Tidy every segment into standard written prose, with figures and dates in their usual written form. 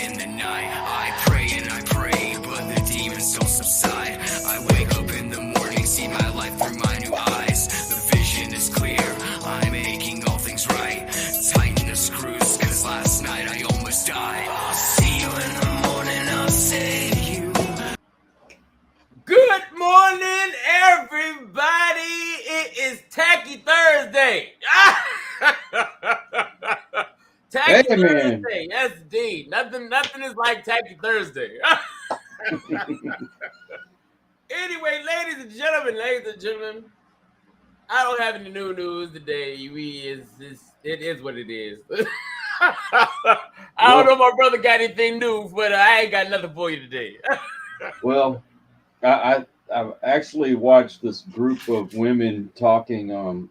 in the night. I pray and I pray, but the demons don't subside. I wake up in the morning, see my life through my new eyes. The vision is clear, I'm making all things right. Tighten the screws, cause last night I almost died. I'll see you in the morning, I'll save you. Good morning, everybody. It is Tacky Thursday. Tacky Thursday. Yes, indeed. Nothing is like Tacky Thursday. Anyway, ladies and gentlemen, I don't have any new news today. It is what it is. I don't know if my brother got anything new, but I ain't got nothing for you today. Well, I've actually watched this group of women talking on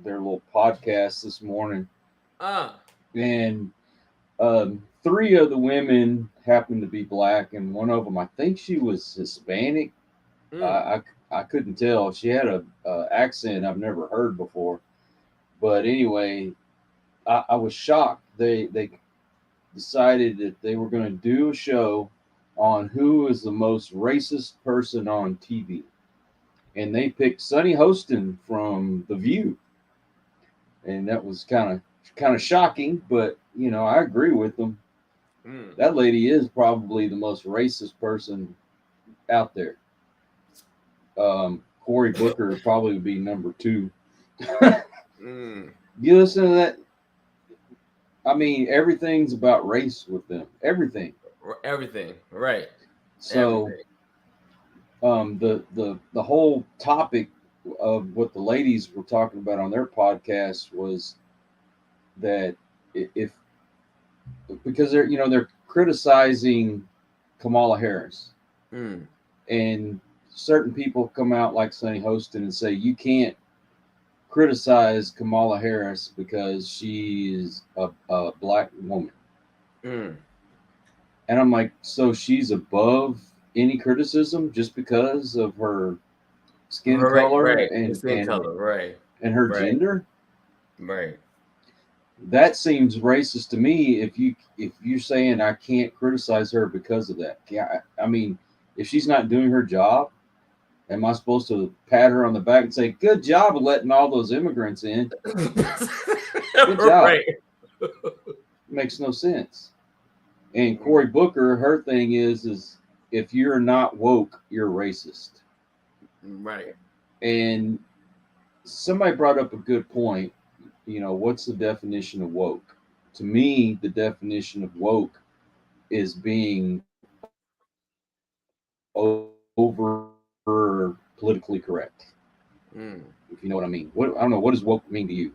their little podcast this morning, and three of the women happened to be black, and one of them, I think she was Hispanic. I couldn't tell. She had a accent I've never heard before, but anyway, I was shocked. They decided that they were going to do a show on who is the most racist person on TV, and they picked Sunny Hostin from The View, and that was kind of shocking. But I agree with them. That lady is probably the most racist person out there. Cory Booker probably would be number 2. You listen to that? I mean, everything's about race with them. Everything, right? So, the whole topic of what the ladies were talking about on their podcast was that because they're criticizing Kamala Harris, and certain people come out like Sunny Hostin and say you can't criticize Kamala Harris because she is a black woman. And I'm like, so she's above any criticism just because of her skin color and her gender? Right. That seems racist to me. If you're saying I can't criticize her because of that. I mean, if she's not doing her job, am I supposed to pat her on the back and say, good job of letting all those immigrants in? Good job. Right. Makes no sense. And Cory Booker, her thing is if you're not woke, you're racist. Right. And somebody brought up a good point. What's the definition of woke? To me, the definition of woke is being over politically correct. If you know what I mean. I don't know. What does woke mean to you?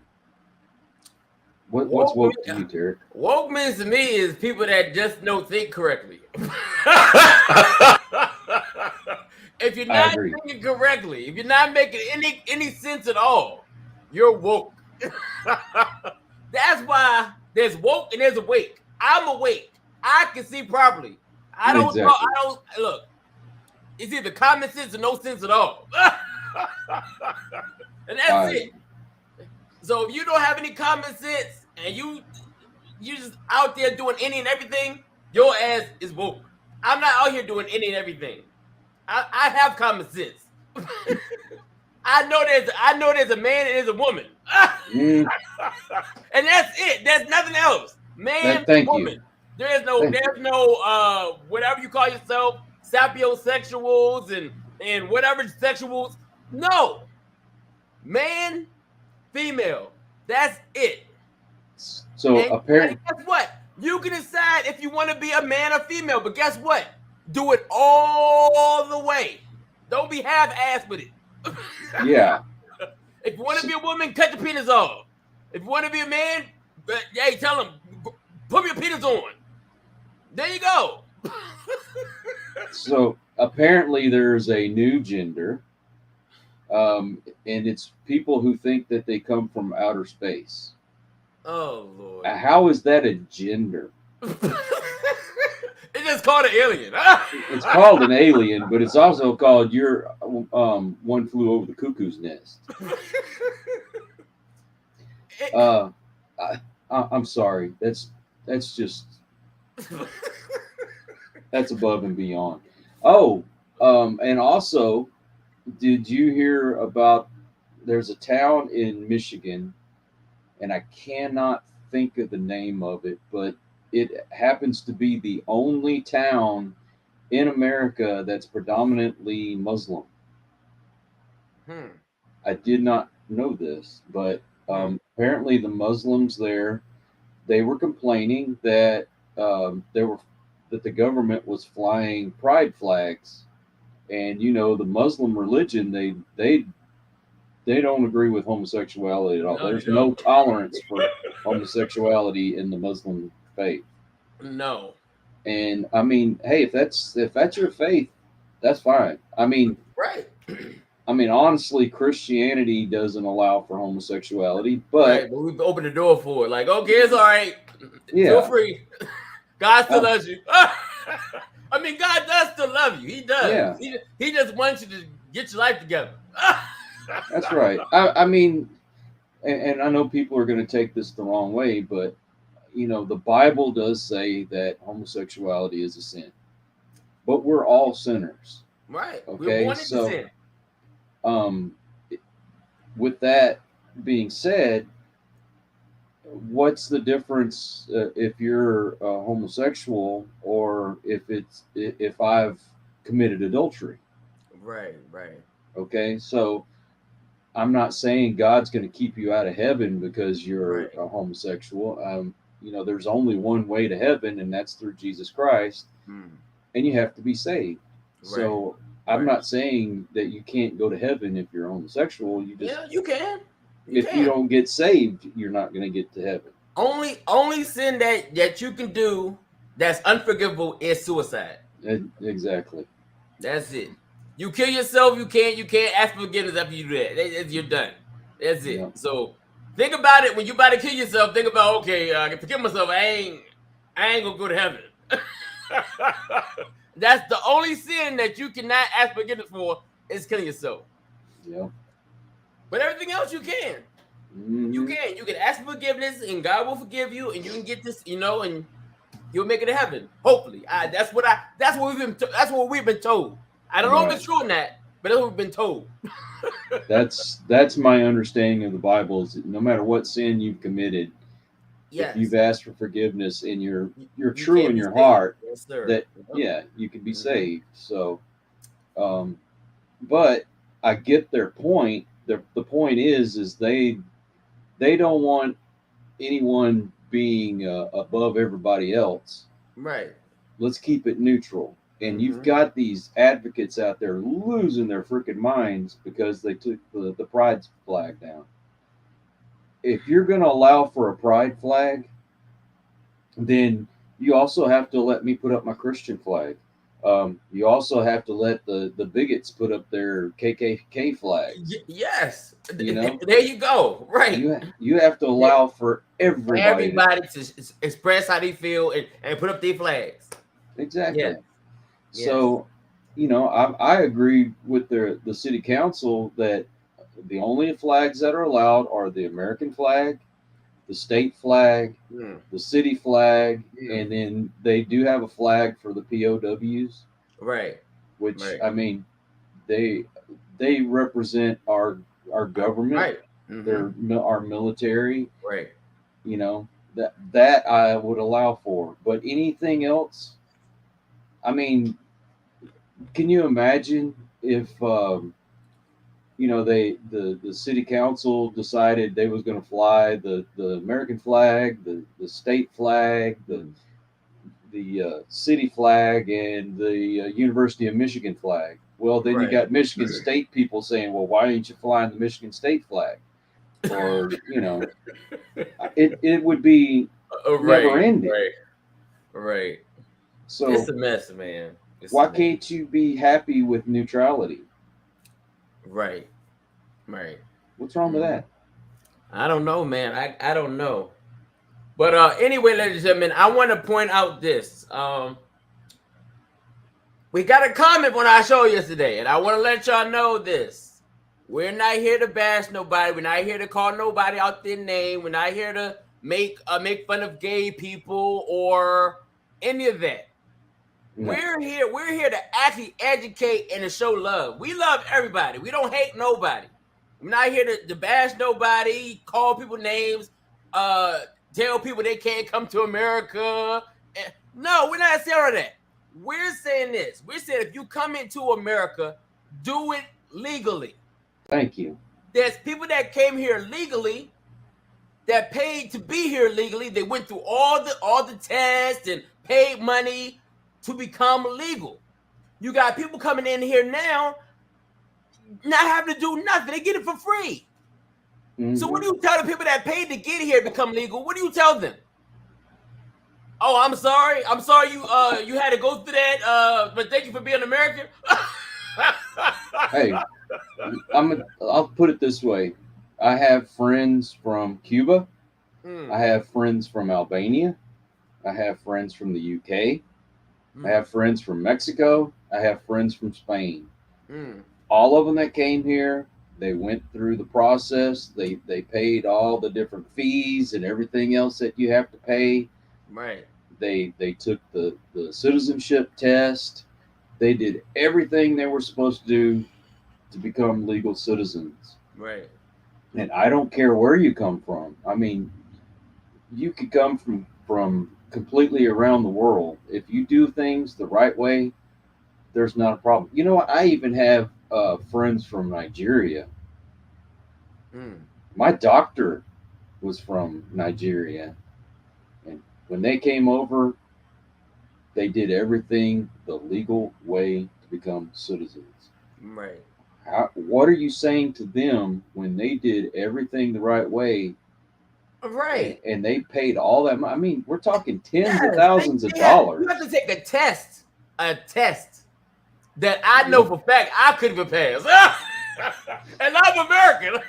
What's woke to you, Tarek? Woke means to me is people that just don't think correctly. If you're not thinking correctly, if you're not making any sense at all, you're woke. That's why there's woke and there's awake. I'm awake. I can see properly. I don't look. It's either common sense or no sense at all. And that's it. So if you don't have any common sense and you just out there doing any and everything, your ass is woke. I'm not out here doing any and everything. I have common sense. I know there's a man and there's a woman. And that's it. There's nothing else. Man, woman. There's no whatever you call yourself, sapiosexuals and whatever sexuals. No. Man, female. That's it. So apparently, guess what? You can decide if you want to be a man or female, but guess what? Do it all the way. Don't be half-assed with it. Yeah. If you want to be a woman, cut your penis off. If you want to be a man, hey, tell them, put your penis on. There you go. So apparently there's a new gender, and it's people who think that they come from outer space. Oh, Lord. How is that a gender? It's just called an alien. It's called an alien, but it's also called your One Flew Over the Cuckoo's Nest. I'm sorry. That's just That's above and beyond. Oh, and also, did you hear about? There's a town in Michigan, and I cannot think of the name of it, but it happens to be the only town in America that's predominantly Muslim. I did not know this, but apparently the Muslims there, they were complaining that that the government was flying pride flags, and the Muslim religion, they don't agree with homosexuality at all. No, There's no tolerance for homosexuality in the Muslim faith. No. And I mean, hey, if that's your faith, that's fine. I mean, right. I mean, honestly, Christianity doesn't allow for homosexuality, but we've opened the door for it. Like, okay, it's all right. Yeah. Feel free. God still loves you. I mean, God does still love you. He does. Yeah. He just wants you to get your life together. That's right. I mean, and I know people are going to take this the wrong way, but the Bible does say that homosexuality is a sin, but we're all sinners. Right. Okay. We're born into sin. With that being said, what's the difference if you're homosexual or if I've committed adultery? Right. Okay, so I'm not saying God's going to keep you out of heaven because you're a homosexual. There's only one way to heaven, and that's through Jesus Christ, and you have to be saved. Right. So I'm not saying that you can't go to heaven if you're homosexual. You can. If you don't get saved, you're not going to get to heaven. Only sin that you can do that's unforgivable is suicide. Exactly. That's it. You kill yourself. You can't ask for forgiveness after you do that. You're done. That's it. Yeah. So think about it when you about to kill yourself. Think about, okay, I can forgive myself. I ain't gonna go to heaven. That's the only sin that you cannot ask forgiveness for is killing yourself. Yeah. But everything else you can. Mm-hmm. You can ask for forgiveness and God will forgive you and you can get this, and you'll make it to heaven. Hopefully. That's what we've been told. I don't know if it's true or not, but that's what we've been told. That's my understanding of the Bible is that no matter what sin you've committed, if you've asked for forgiveness and you're true in your heart, that you can be saved. So, but I get their point. The point is they don't want anyone being above everybody else. Right. Let's keep it neutral. And you've got these advocates out there losing their freaking minds because they took the pride flag down. If you're going to allow for a pride flag, then you also have to let me put up my Christian flag. You also have to let the bigots put up their KKK flags. Yes. There you go. Right. You have to allow for everybody to express how they feel and put up their flags. Exactly. Yeah. So, I agree with the city council that the only flags that are allowed are the American flag, the state flag, the city flag, and then they do have a flag for the POWs. Right. Which, I mean, they represent our government. Right. Mm-hmm. They're our military. Right. That I would allow for. But anything else, I mean, can you imagine if the city council decided they was going to fly the American flag, the state flag, the city flag, and the University of Michigan flag? Well, then you got Michigan State people saying, "Well, why aren't you flying the Michigan State flag?" Or it would be never ending. Right. So it's a mess, man. Why can't you be happy with neutrality? Right. What's wrong with that? I don't know, man. I don't know. But anyway, ladies and gentlemen, I want to point out this. We got a comment on our show yesterday, and I want to let y'all know this. We're not here to bash nobody. We're not here to call nobody out their name. We're not here to make fun of gay people or any of that. No. We're here to actually educate and to show love. We love everybody. We don't hate nobody. I'm not here to bash nobody, call people names, tell people they can't come to America. No, we're not saying that. We're saying this. We're saying if you come into America, do it legally. Thank you. There's people that came here legally, that paid to be here legally. They went through all the tests and paid money to become legal. You got people coming in here now, not having to do nothing. They get it for free. Mm-hmm. So what do you tell the people that paid to get here become legal? What do you tell them? Oh, I'm sorry you had to go through that. But thank you for being American. Hey, I'll put it this way. I have friends from Cuba. I have friends from Albania. I have friends from the UK. I have friends from Mexico. I have friends from Spain. All of them that came here, they went through the process. They paid all the different fees and everything else that you have to pay. Right. They took the citizenship test. They did everything they were supposed to do to become legal citizens. Right. And I don't care where you come from. I mean, you could come from completely around the world. If you do things the right way, there's not a problem. You know what? I even have friends from Nigeria. My doctor was from Nigeria. And when they came over, they did everything the legal way to become citizens. Right. What are you saying to them when they did everything the right way? Right. And they paid all that money? I mean, we're talking tens of thousands of dollars. You have to take a test that I know for a fact I couldn't even pass. And I'm American.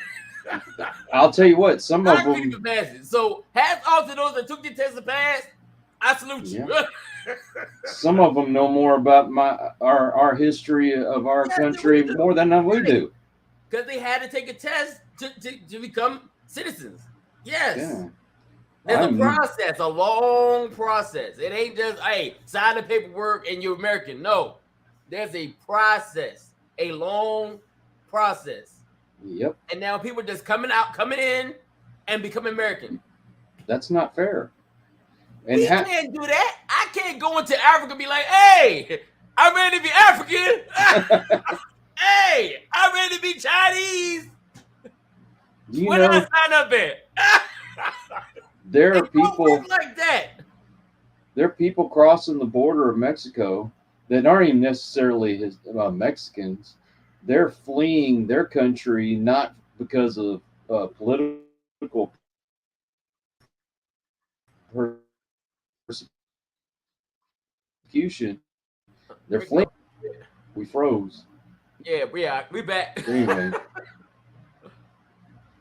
I'll tell you what, some of them couldn't even pass it. So hats off to those that took the test to pass. I salute you. Some of them know more about our history of our country more than we do. Because they had to take a test to become citizens. Yes. Yeah. There's a process, a long process. It ain't just, hey, sign the paperwork and you're American. No. There's a process, a long process. Yep. And now people just coming in and becoming American. That's not fair. And we can't do that. I can't go into Africa and be like, hey, I'm ready to be African. Hey, I'm ready to be Chinese. Where did I sign up at? There are people like that. There are people crossing the border of Mexico that aren't even necessarily Mexicans. They're fleeing their country not because of political persecution. They're fleeing. We froze. Yeah, we back. Anyway.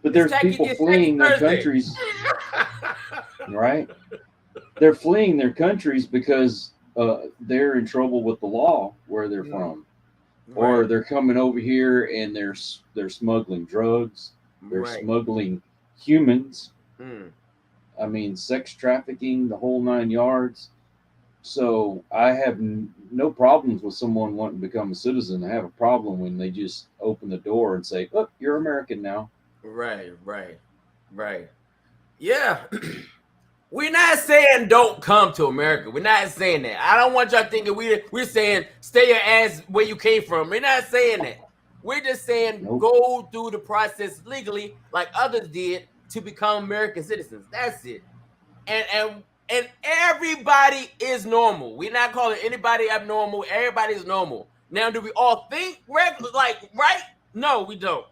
But there's people fleeing their countries, right? They're fleeing their countries because they're in trouble with the law where they're from. Or they're coming over here and they're smuggling drugs. They're smuggling humans. I mean, sex trafficking, the whole 9 yards. So I have no problems with someone wanting to become a citizen. I have a problem when they just open the door and say, "Look, you're American now." Right. Yeah. We're not saying don't come to America. We're not saying that. I don't want y'all thinking we're saying stay your ass where you came from. We're not saying that. We're just saying go through the process legally like others did to become American citizens. That's it. And everybody is normal. We're not calling anybody abnormal. Everybody is normal. Now, do we all think regular, like, right? No, we don't.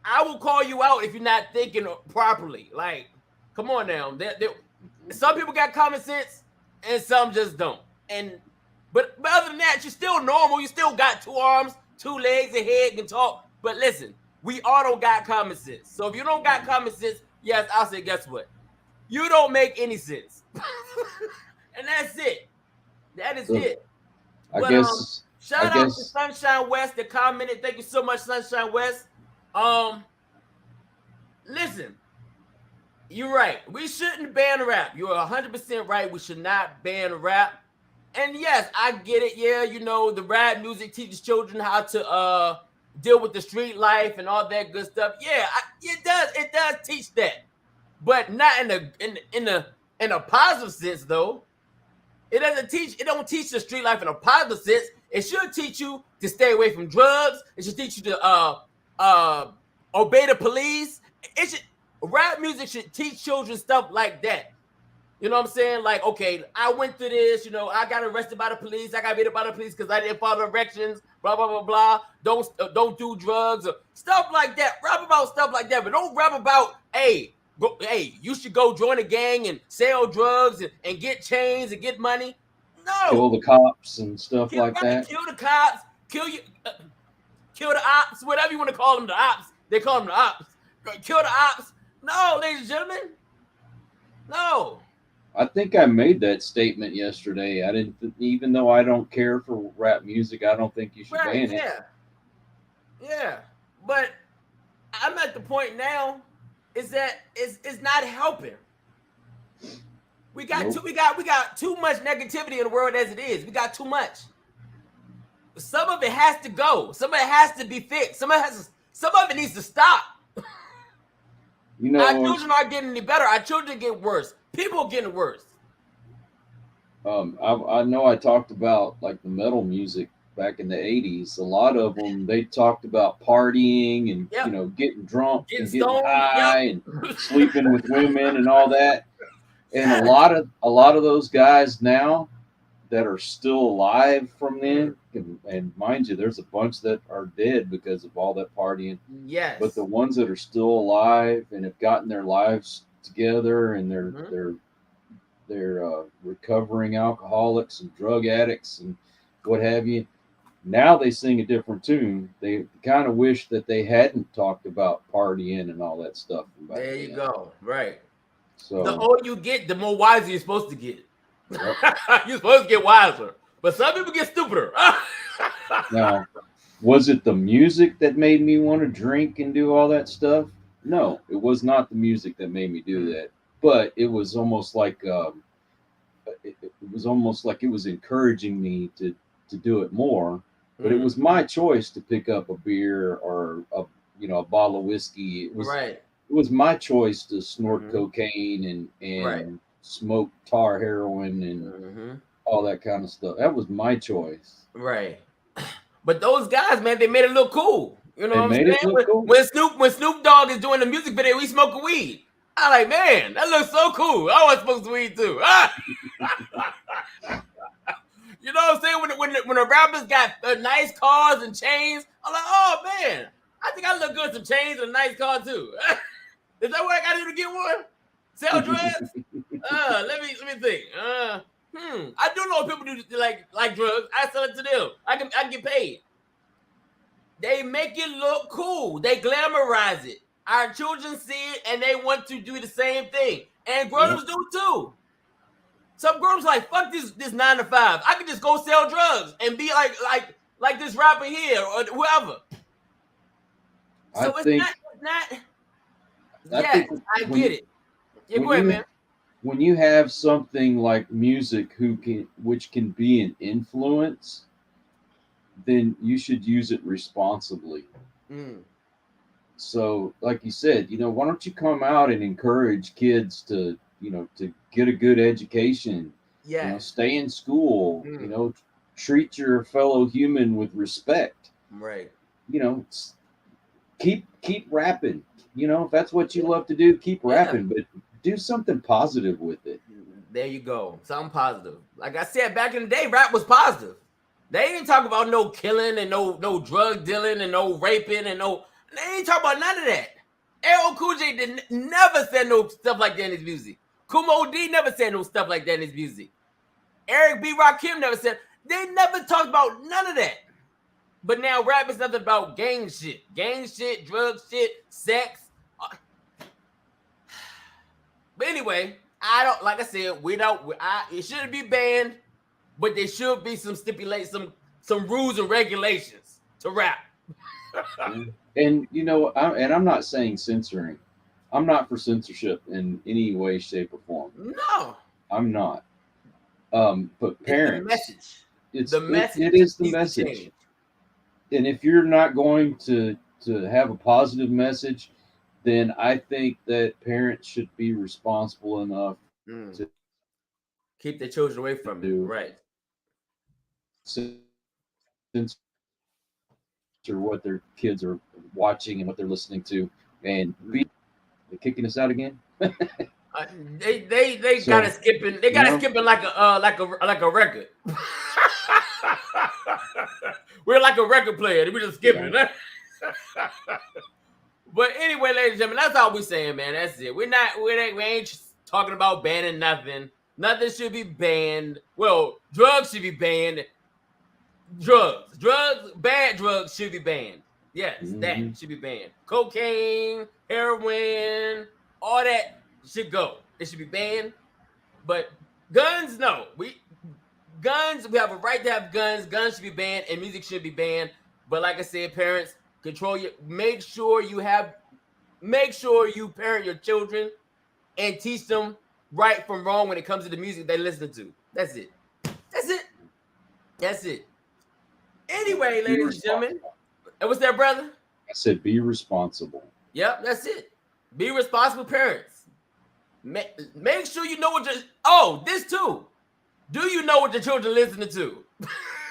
I will call you out if you're not thinking properly. Like, come on now. Some people got common sense and some just don't. But other than that, you're still normal. You still got 2 arms, 2 legs, a head, can talk. But listen, we all don't got common sense. So if you don't got common sense, yes, I'll say, guess what? You don't make any sense. And that's it. That is it. I guess. Shout out to Sunshine West that commented. Thank you so much, Sunshine West. Listen, You're right. We shouldn't ban rap. You're 100% right. We should not ban rap. And yes, I get it. Yeah, you know, the rap music teaches children how to deal with the street life and all that good stuff. Yeah, it does. It does teach that, but not in a positive sense though. It doesn't teach. It don't teach the street life in a positive sense. It should teach you to stay away from drugs. It should teach you to obey the police. Rap music should teach children stuff like that. You know what I'm saying? Like, okay, I went through this, you know, I got arrested by the police. I got beat up by the police because I didn't follow directions, blah, blah, blah, blah. Don't do drugs or stuff like that. Rap about stuff like that, but don't rap about, hey, you should go join a gang and sell drugs and get chains and get money. No. Kill the cops and stuff like that. Kill the cops, kill the ops, whatever you want to call them, the ops. They call them the ops. Kill the ops. No, ladies and gentlemen. No. I think I made that statement yesterday. I didn't, even though I don't care for rap music, I don't think you should ban it. Yeah, but I'm at the point now is that it's not helping. We got too much negativity in the world as it is. We got too much. Some of it has to go. Some of it has to be fixed. Some of it needs to stop. You know, our children aren't getting any better. Our children get worse. People are getting worse. I know I talked about like the metal music back in the 80s. A lot of them, they talked about partying and, you know, getting drunk and getting high and sleeping with women and all that. And a lot of those guys now that are still alive from then, and mind you, there's a bunch that are dead because of all that partying. Yes. But the ones that are still alive and have gotten their lives together and they're recovering alcoholics and drug addicts and what have you. Now they sing a different tune. They kind of wish that they hadn't talked about partying and all that stuff. There you go. Right. So the older you get, the more wiser you're supposed to get. Yep. You're supposed to get wiser, but some people get stupider. Now, was it the music that made me want to drink and do all that stuff? No, it was not the music that made me do that. But it was almost like it was encouraging me to do it more. But it was my choice to pick up a beer or a bottle of whiskey. It was my choice to snort cocaine and smoke tar heroin and all that kind of stuff. That was my choice. Right. But those guys, man, they made it look cool. You know what I'm saying? Cool. When Snoop Dogg is doing the music video, we smoking weed. I'm like, man, that looks so cool. I want to smoke some weed too. You know what I'm saying? When the rappers got nice cars and chains, I'm like, oh man, I think I look good with some chains and a nice car too. Is that what I got to do to get one? Sell drugs? Let me think. I do know people do like drugs. I sell it to them. I can get paid. They make it look cool. They glamorize it. Our children see it and they want to do the same thing. And grown-ups do too. Some grown-ups like, fuck this 9 to 5. I can just go sell drugs and be like this rapper here or whoever. So I get it. Yeah, go ahead, man. When you have something like music which can be an influence, then you should use it responsibly. So, like you said, why don't you come out and encourage kids to get a good education? Yeah. Stay in school. Treat your fellow human with respect. Right. Keep rapping. If that's what you love to do, keep rapping, but do something positive with it. There you go. Something positive. Like I said, back in the day, rap was positive. They didn't talk about no killing and no drug dealing and no raping and they ain't talk about none of that. LL Cool J never said no stuff like that in his music. Kumo D never said no stuff like that in his music. Eric B. Rakim never said. They never talked about none of that. But now rap is nothing about gang shit, drug shit, sex. But anyway, like I said, it shouldn't be banned, but there should be some stipulations, some rules and regulations to rap. And I'm not saying censoring. I'm not for censorship in any way, shape, or form. No, I'm not. But parents, it's the message. It is the message. And if you're not going to have a positive message, then I think that parents should be responsible enough to keep their children away from it. Right. Or what their kids are watching and what they're listening to, and they're kicking us out again. They got it skipping. They got it skipping like a record. We're like a record player. We're just skipping. Yeah. But anyway, ladies and gentlemen, that's all we're saying, man. That's it. We ain't talking about banning nothing. Nothing should be banned. Well, drugs should be banned. Bad drugs should be banned. Yes, that should be banned. Cocaine, heroin, all that should go. It should be banned. But guns, no. We have a right to have guns. Guns should be banned, and music should be banned. But like I said, parents, control your. Make sure you parent your children and teach them right from wrong when it comes to the music they listen to. That's it. Anyway, ladies and gentlemen, and what's that, brother? I said be responsible. Yep, that's it. Be responsible parents. Make sure you know what your. Oh, this too. Do you know what your children listening to?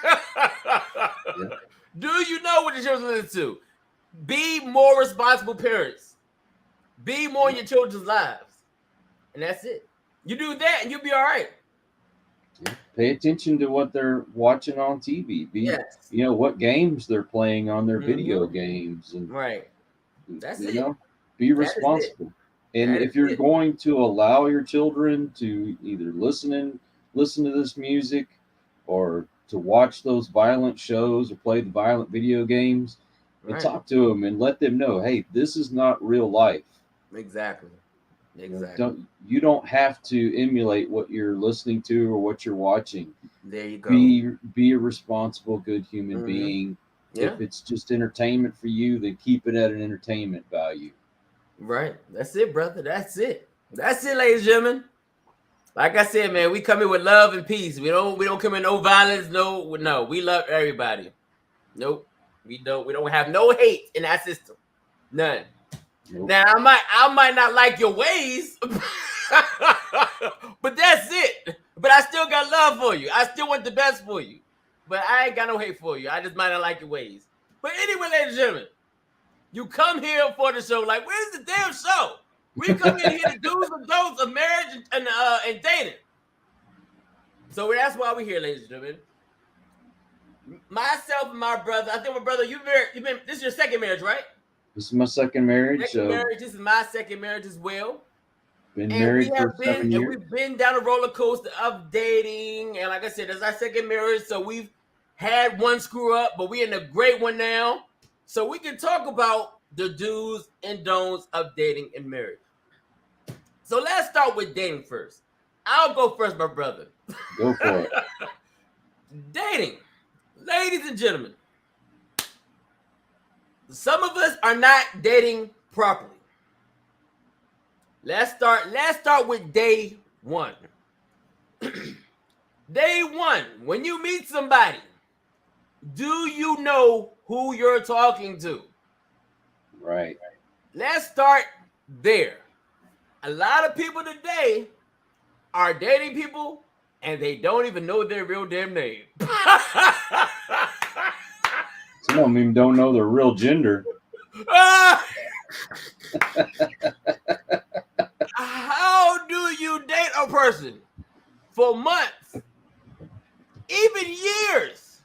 Yeah. Do you know what your children listen to? Be more responsible parents. Be more in your children's lives. And that's it. You do that and you'll be all right. Yeah. Pay attention to what they're watching on TV. You know, what games they're playing on their video games. And right. That's it. Be responsible. And if you're going to allow your children to either listen to this music or to watch those violent shows or play the violent video games, and talk to them and let them know, hey, this is not real life. Exactly. You don't have to emulate what you're listening to or what you're watching. There you go. Be a responsible, good human being. Yeah. If it's just entertainment for you, then keep it at an entertainment value. Right. That's it, brother. That's it, ladies and gentlemen. Like I said, man, we come in with love and peace. We don't come in no violence. No. We love everybody. Nope. We don't have no hate in our system. None. Nope. Now I might not like your ways, but that's it. But I still got love for you. I still want the best for you. But I ain't got no hate for you. I just might not like your ways. But anyway, ladies and gentlemen, you come here for the show. Like, where's the damn show? We come in here to do's and don'ts of marriage and dating. So that's why we're here, ladies and gentlemen. Myself and my brother. I think my brother, this is your second marriage, right? This is my second marriage. This is my second marriage as well. Been married for 7 years. And we've been down a roller coaster of dating. And like I said, it's our second marriage. So we've had one screw up, but we're in a great one now. So we can talk about the do's and don'ts of dating and marriage. So let's start with dating first. I'll go first, my brother. Go for it. Dating. Ladies and gentlemen, some of us are not dating properly. Let's start with day one. Day one, when you meet somebody, do you know who you're talking to? Right. Let's start there. A lot of people today are dating people and they don't even know their real damn name. Some of them even don't know their real gender. How do you date a person for months, even years,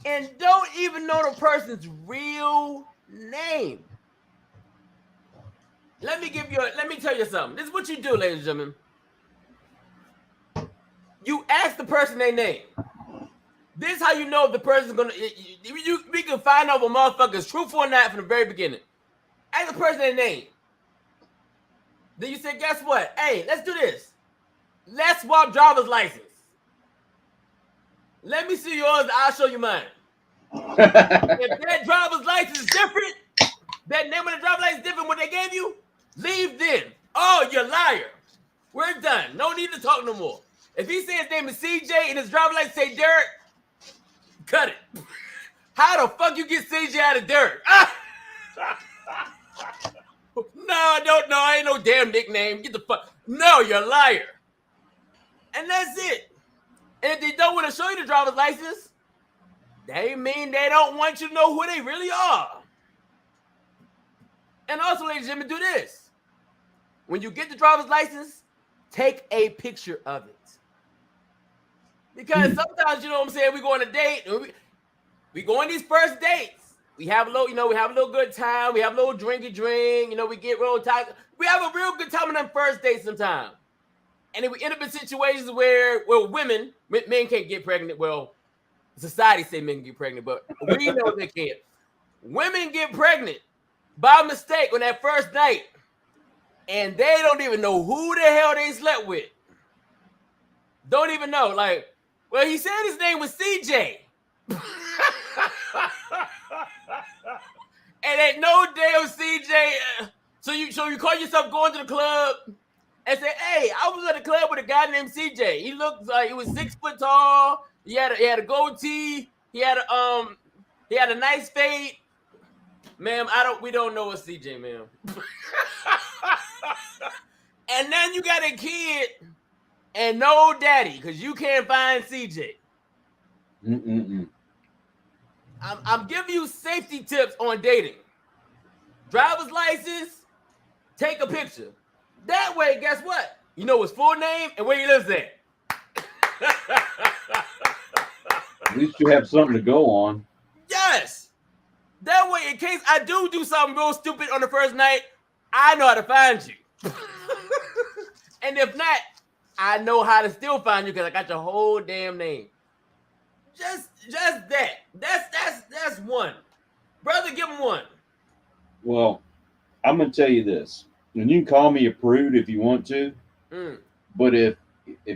and don't even know the person's real name? Let me tell you something. This is what you do, ladies and gentlemen. You ask the person their name. This is how you know if the person's gonna. We can find out if a motherfucker is truthful or not from the very beginning. Ask the person their name. Then you say, guess what? Hey, let's do this. Let's swap driver's license. Let me see yours. I'll show you mine. If that driver's license is different, that name of the driver's license is different what they gave you, Leave then. Oh, you're a liar. We're done. No need to talk no more. If he says his name is CJ and his driver's license say Derek, cut it. How the fuck you get CJ out of Derek? No, don't know. I ain't no damn nickname. Get the fuck. No, you're a liar. And that's it. And if they don't want to show you the driver's license, they mean they don't want you to know who they really are. And also, ladies and gentlemen, do this. When you get the driver's license, take a picture of it. Because sometimes, you know what I'm saying, we go on a date, and we go on these first dates. We have a little, we have a little good time. We have a little drinky drink. We get real tight. We have a real good time on them first dates sometimes. And then we end up in situations where, men can't get pregnant. Well, society say men can get pregnant, but we know they can't. Women get pregnant by mistake on that first night, and they don't even know who the hell they slept with. Don't even know. Like, well, he said his name was CJ. And ain't no damn CJ. So you call yourself going to the club and say, hey, I was at the club with a guy named CJ. He looked like he was 6 foot tall. He had a goatee. He had a nice fade. Ma'am, we don't know a CJ, ma'am. And then you got a kid and no daddy because you can't find CJ. I'm giving you safety tips on dating. Driver's license, take a picture. That way, guess what? You know his full name and where he lives at. At least you have something to go on. Yes. That way, in case I do something real stupid on the first night, I know how to find you. And if not, I know how to still find you because I got your whole damn name. Just that. That's one. Brother, give him one. Well, I'm gonna tell you this. And you can call me a prude if you want to. But if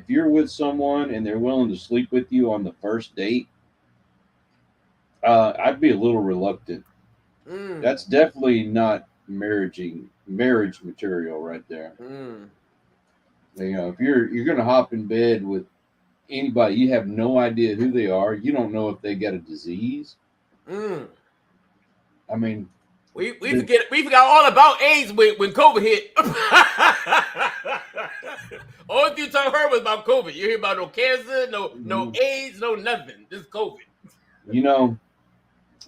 you're with someone and they're willing to sleep with you on the first date, I'd be a little reluctant. That's definitely not marriage material right there. If you're gonna hop in bed with anybody, you have no idea who they are. You don't know if they got a disease. I mean, we forgot all about AIDS when COVID hit. All you heard was about COVID. You hear about no cancer, no AIDS, no nothing. Just COVID.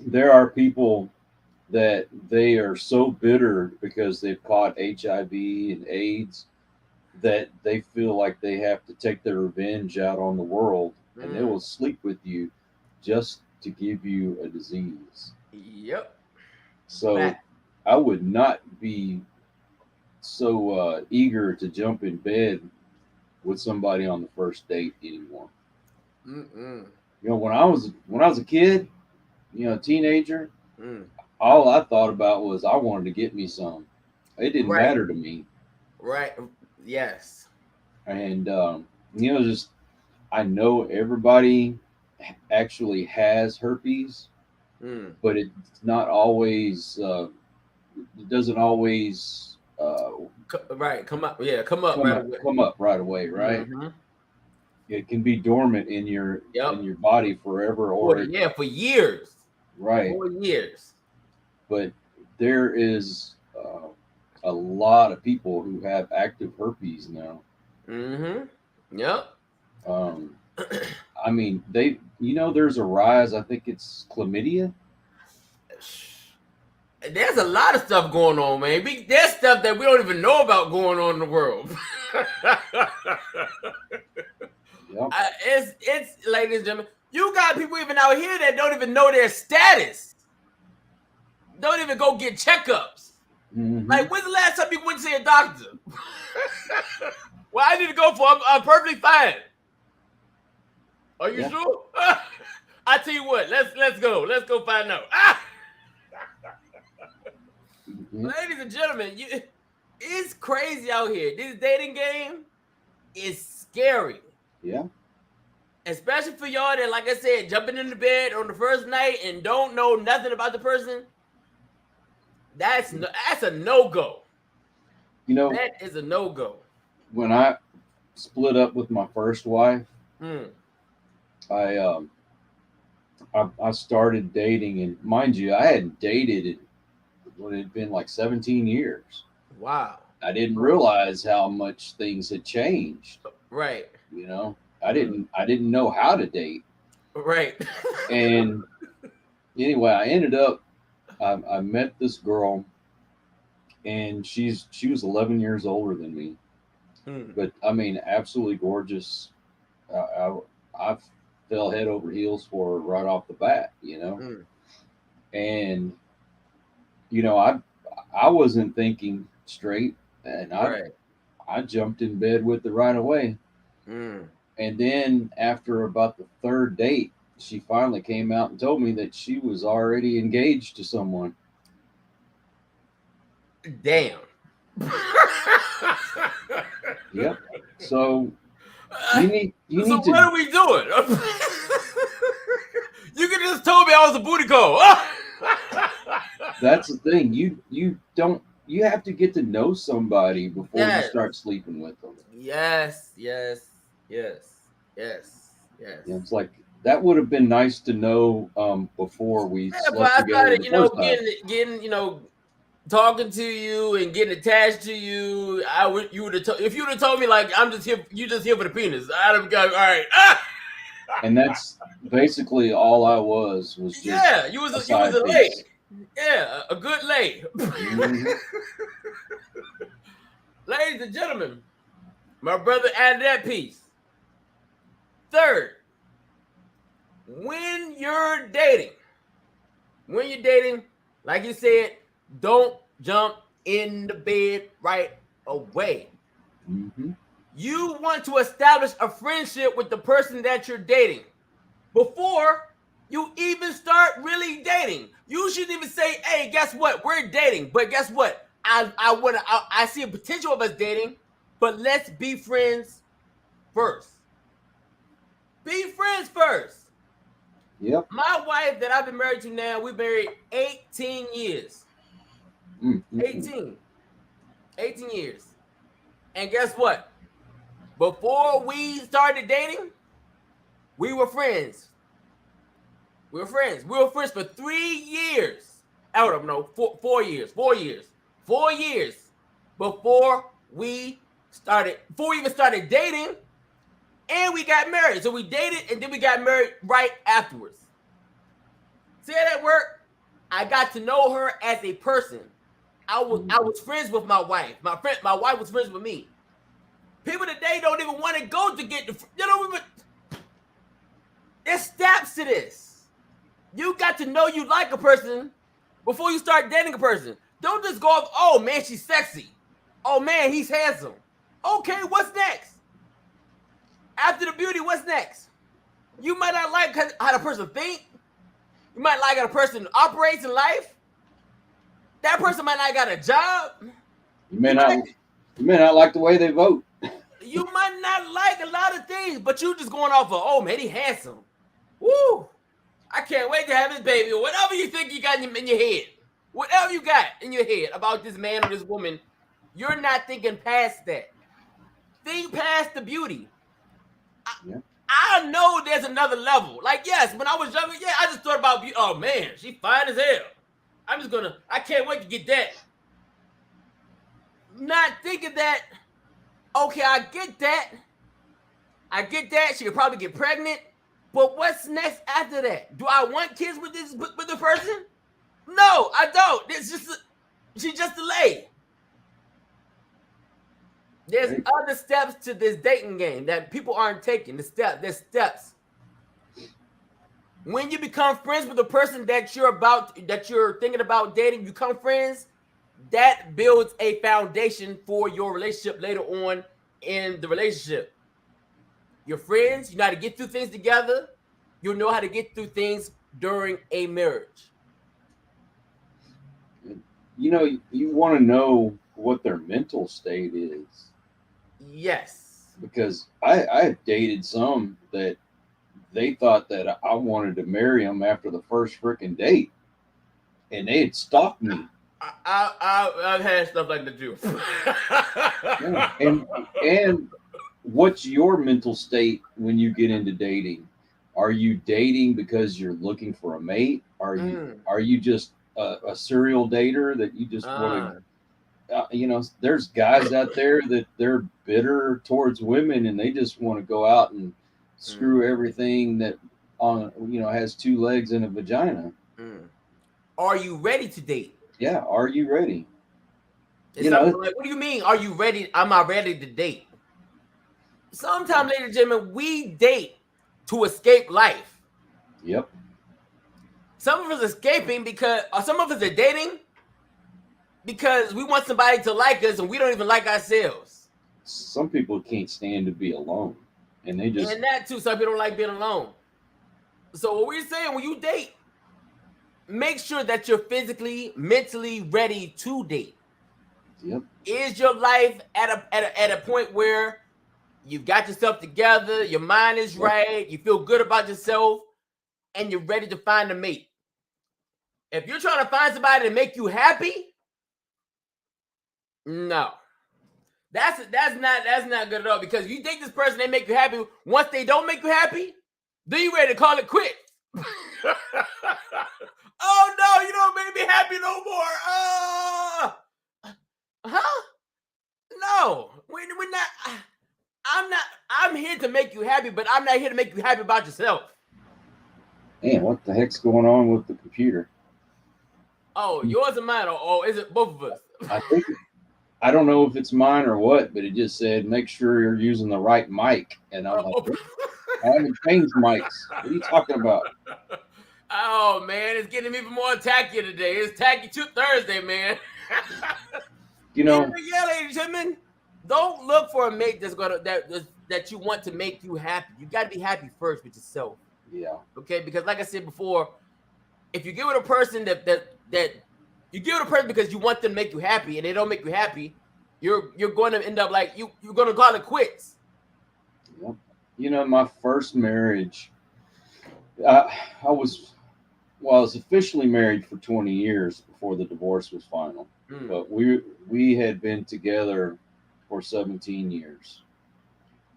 There are people that they are so bitter because they've caught HIV and AIDS that they feel like they have to take their revenge out on the world, and they will sleep with you just to give you a disease. Yep. So I would not be so eager to jump in bed with somebody on the first date anymore. When I was a kid, teenager, all I thought about was I wanted to get me some. It didn't matter to me. Right. Yes. And just I know everybody actually has herpes, but it's not always. It doesn't always. Come up right away. Right. It can be dormant in your body forever, or for years. Right. 4 years. But there is a lot of people who have active herpes now. Yep. I mean, there's a rise. I think it's chlamydia. There's a lot of stuff going on, man. There's stuff that we don't even know about going on in the world. Yep. It's ladies and gentlemen, you got people even out here that don't even know their status. Don't even go get checkups. Like, when's the last time you went to see a doctor? Well, I need to go for. I'm perfectly fine. Are you sure? I tell you what. Let's go. Let's go find out. Ladies and gentlemen, it's crazy out here. This dating game is scary. Yeah. Especially for y'all that, like I said, jumping in the bed on the first night and don't know nothing about the person. That's a no-go. You know, that is a no-go. When I split up with my first wife, I started dating, and mind you, I hadn't dated when it had been like 17 years. Wow. I didn't realize how much things had changed. Right. You know, I didn't know how to date. Right. And anyway, I ended up I met this girl, and she was 11 years older than me. But I mean, absolutely gorgeous. I fell head over heels for her right off the bat, you know. And you know, I wasn't thinking straight, and I jumped in bed with her right away. And then after about the third date, she finally came out and told me that she was already engaged to someone. Damn. Yep. So you need so to. What are we doing? You could just told me I was a booty call. That's the thing. You have to get to know somebody before you start sleeping with them. Yes. It's like that would have been nice to know before we slept together. You know, getting, you know, talking to you and getting attached to you. If you would have told me like I'm just here, you just here for the penis, I'd have gone, all right. And that's basically all I was just you was a lay. Yeah, a good lay. Ladies and gentlemen, my brother added that piece. Third, when you're dating, like you said, don't jump in the bed right away. You want to establish a friendship with the person that you're dating before you even start really dating. You shouldn't even say, hey, guess what? We're dating. But guess what? I see a potential of us dating, but let's be friends first. Be friends first. Yep. My wife that I've been married to now, we've been married 18 years. 18 years. And guess what? Before we started dating, we were friends. We were friends for 3 years. I don't know, 4 years. 4 years before we even started dating, and we got married. So we dated and then we got married right afterwards. See how that worked? I got to know her as a person. I was friends with my wife. My wife was friends with me. People today don't even want to go to get there's steps to this. You got to know you like a person before you start dating a person. Don't just go off, oh man, she's sexy. Oh man, he's handsome. Okay, what's next? After the beauty, what's next? You might not like how the person thinks. You might like how the person operates in life. That person might not got a job. You may not like the way they vote. You might not like a lot of things, but you just going off of, oh man, he handsome. Woo! I can't wait to have his baby, or whatever you think you got in your head. Whatever you got in your head about this man or this woman, you're not thinking past that. Think past the beauty. I know there's another level. Like, yes, when I was younger, I just thought about beauty. Oh man, she fine as hell. I can't wait to get that. Not thinking that, okay, I get that. She could probably get pregnant. But what's next after that? Do I want kids with the person? No, I don't. She's just a lay. There's other steps to this dating game that people aren't taking. There's steps. When you become friends with the person that you're thinking about dating, you become friends, that builds a foundation for your relationship later on in the relationship. You're friends, you know how to get through things together. You know how to get through things during a marriage. You know, you want to know what their mental state is. Yes. Because I dated some that they thought that I wanted to marry them after the first freaking date. And they had stalked me I've had stuff like that too. and what's your mental state when you get into dating? Are you dating because you're looking for a mate? Are you just a serial dater that you just want to? There's guys out there that they're bitter towards women and they just want to go out and screw everything that has two legs and a vagina. Are you ready to date? Yeah, are you ready? Like, what do you mean? Are you ready? Am I ready to date? Sometimes, ladies and gentlemen, we date to escape life. Yep. Some of us escaping because, or some of us are dating because we want somebody to like us and we don't even like ourselves. Some people can't stand to be alone, and that too. Some people don't like being alone. So what we're saying, when you date, make sure that you're physically, mentally ready to date. Yep. Is your life at a point where you've got yourself together, your mind is right, you feel good about yourself, and you're ready to find a mate? If you're trying to find somebody to make you happy, no. That's not good at all, because you think this person, they make you happy. Once they don't make you happy, then you ready to call it quits. Oh no, you don't make me happy no more. No, we're not. I'm here to make you happy, but I'm not here to make you happy about yourself. Man, what the heck's going on with the computer? Oh, yours or mine, or is it both of us? I don't know if it's mine or what, but it just said make sure you're using the right mic, and I'm like, I haven't changed mics. What are you talking about? Oh man, it's getting even more tacky today. It's Tacky Thursday, man. Yeah, ladies and gentlemen, don't look for a mate that you want to make you happy. You got to be happy first with yourself. Yeah. Okay, because like I said before, if you get with a person that you get with a person because you want them to make you happy and they don't make you happy, you're going to end up like you're going to call it quits. Yep. My first marriage, I was officially married for 20 years before the divorce was final. But we had been together for 17 years.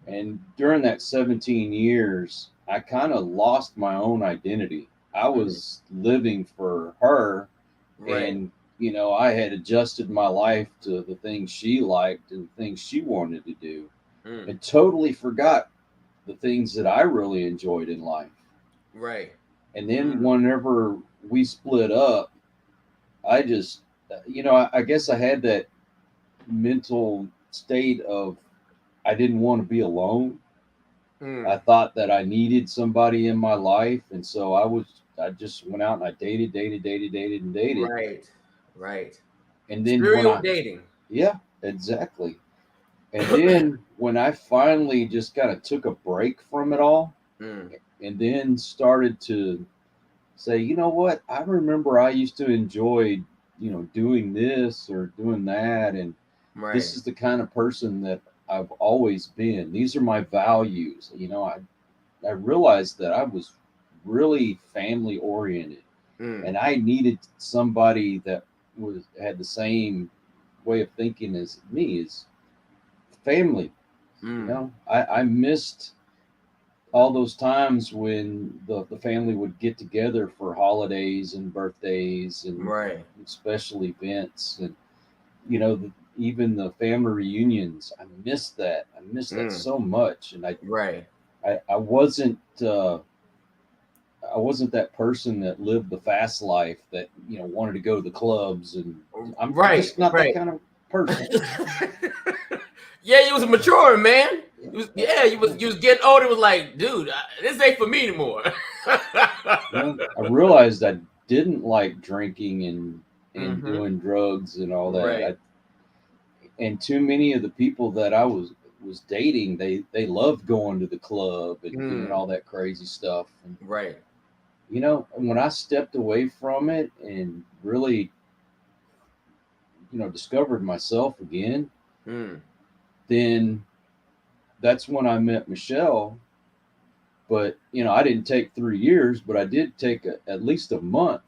And during that 17 years, I kind of lost my own identity. I was living for her, and I had adjusted my life to the things she liked and the things she wanted to do, and totally forgot the things that I really enjoyed in life. Right. And then whenever we split up, I just, I guess I had that mental state of I didn't want to be alone. I thought that I needed somebody in my life, and so I just went out and I dated. Right. And then dating. Yeah, exactly. And then when I finally just kind of took a break from it all, and then started to say, you know what, I remember I used to enjoy, doing this or doing that, and this is the kind of person that I've always been. These are my values. I realized that I was really family oriented, and I needed somebody that had the same way of thinking as me, as family. I missed all those times when the family would get together for holidays and birthdays and special events, and even the family reunions. I missed that. I missed that so much, and I wasn't that person that lived the fast life that wanted to go to the clubs, and I'm just not that kind of person. Yeah, you was maturing, man. You was getting older. It was like, dude, this ain't for me anymore. I realized I didn't like drinking and doing drugs and all that. And too many of the people that I was dating, they loved going to the club and doing all that crazy stuff. And, when I stepped away from it and really, discovered myself again, then that's when I met Michelle. But, I didn't take 3 years, but I did take at least a month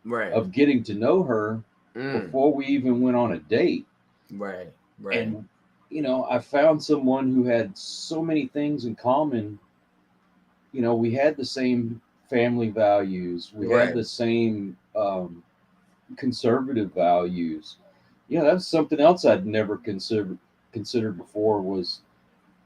of getting to know her. before we even went on a date. Right. And I found someone who had so many things in common. We had the same family values. We had the same conservative values. That's something else I'd never considered before was,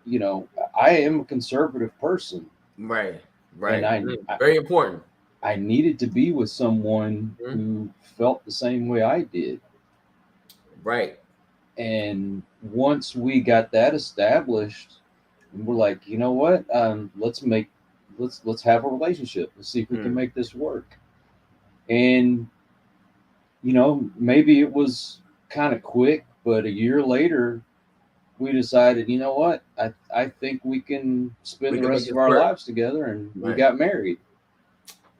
I am a conservative person. Right. And very important. I needed to be with someone who felt the same way I did. Right. And once we got that established, we're like, you know what? Let's have a relationship. Let's see if we can make this work. And maybe it was kind of quick, but a year later, we decided, you know what? I think we can spend the rest of our lives together, and we got married.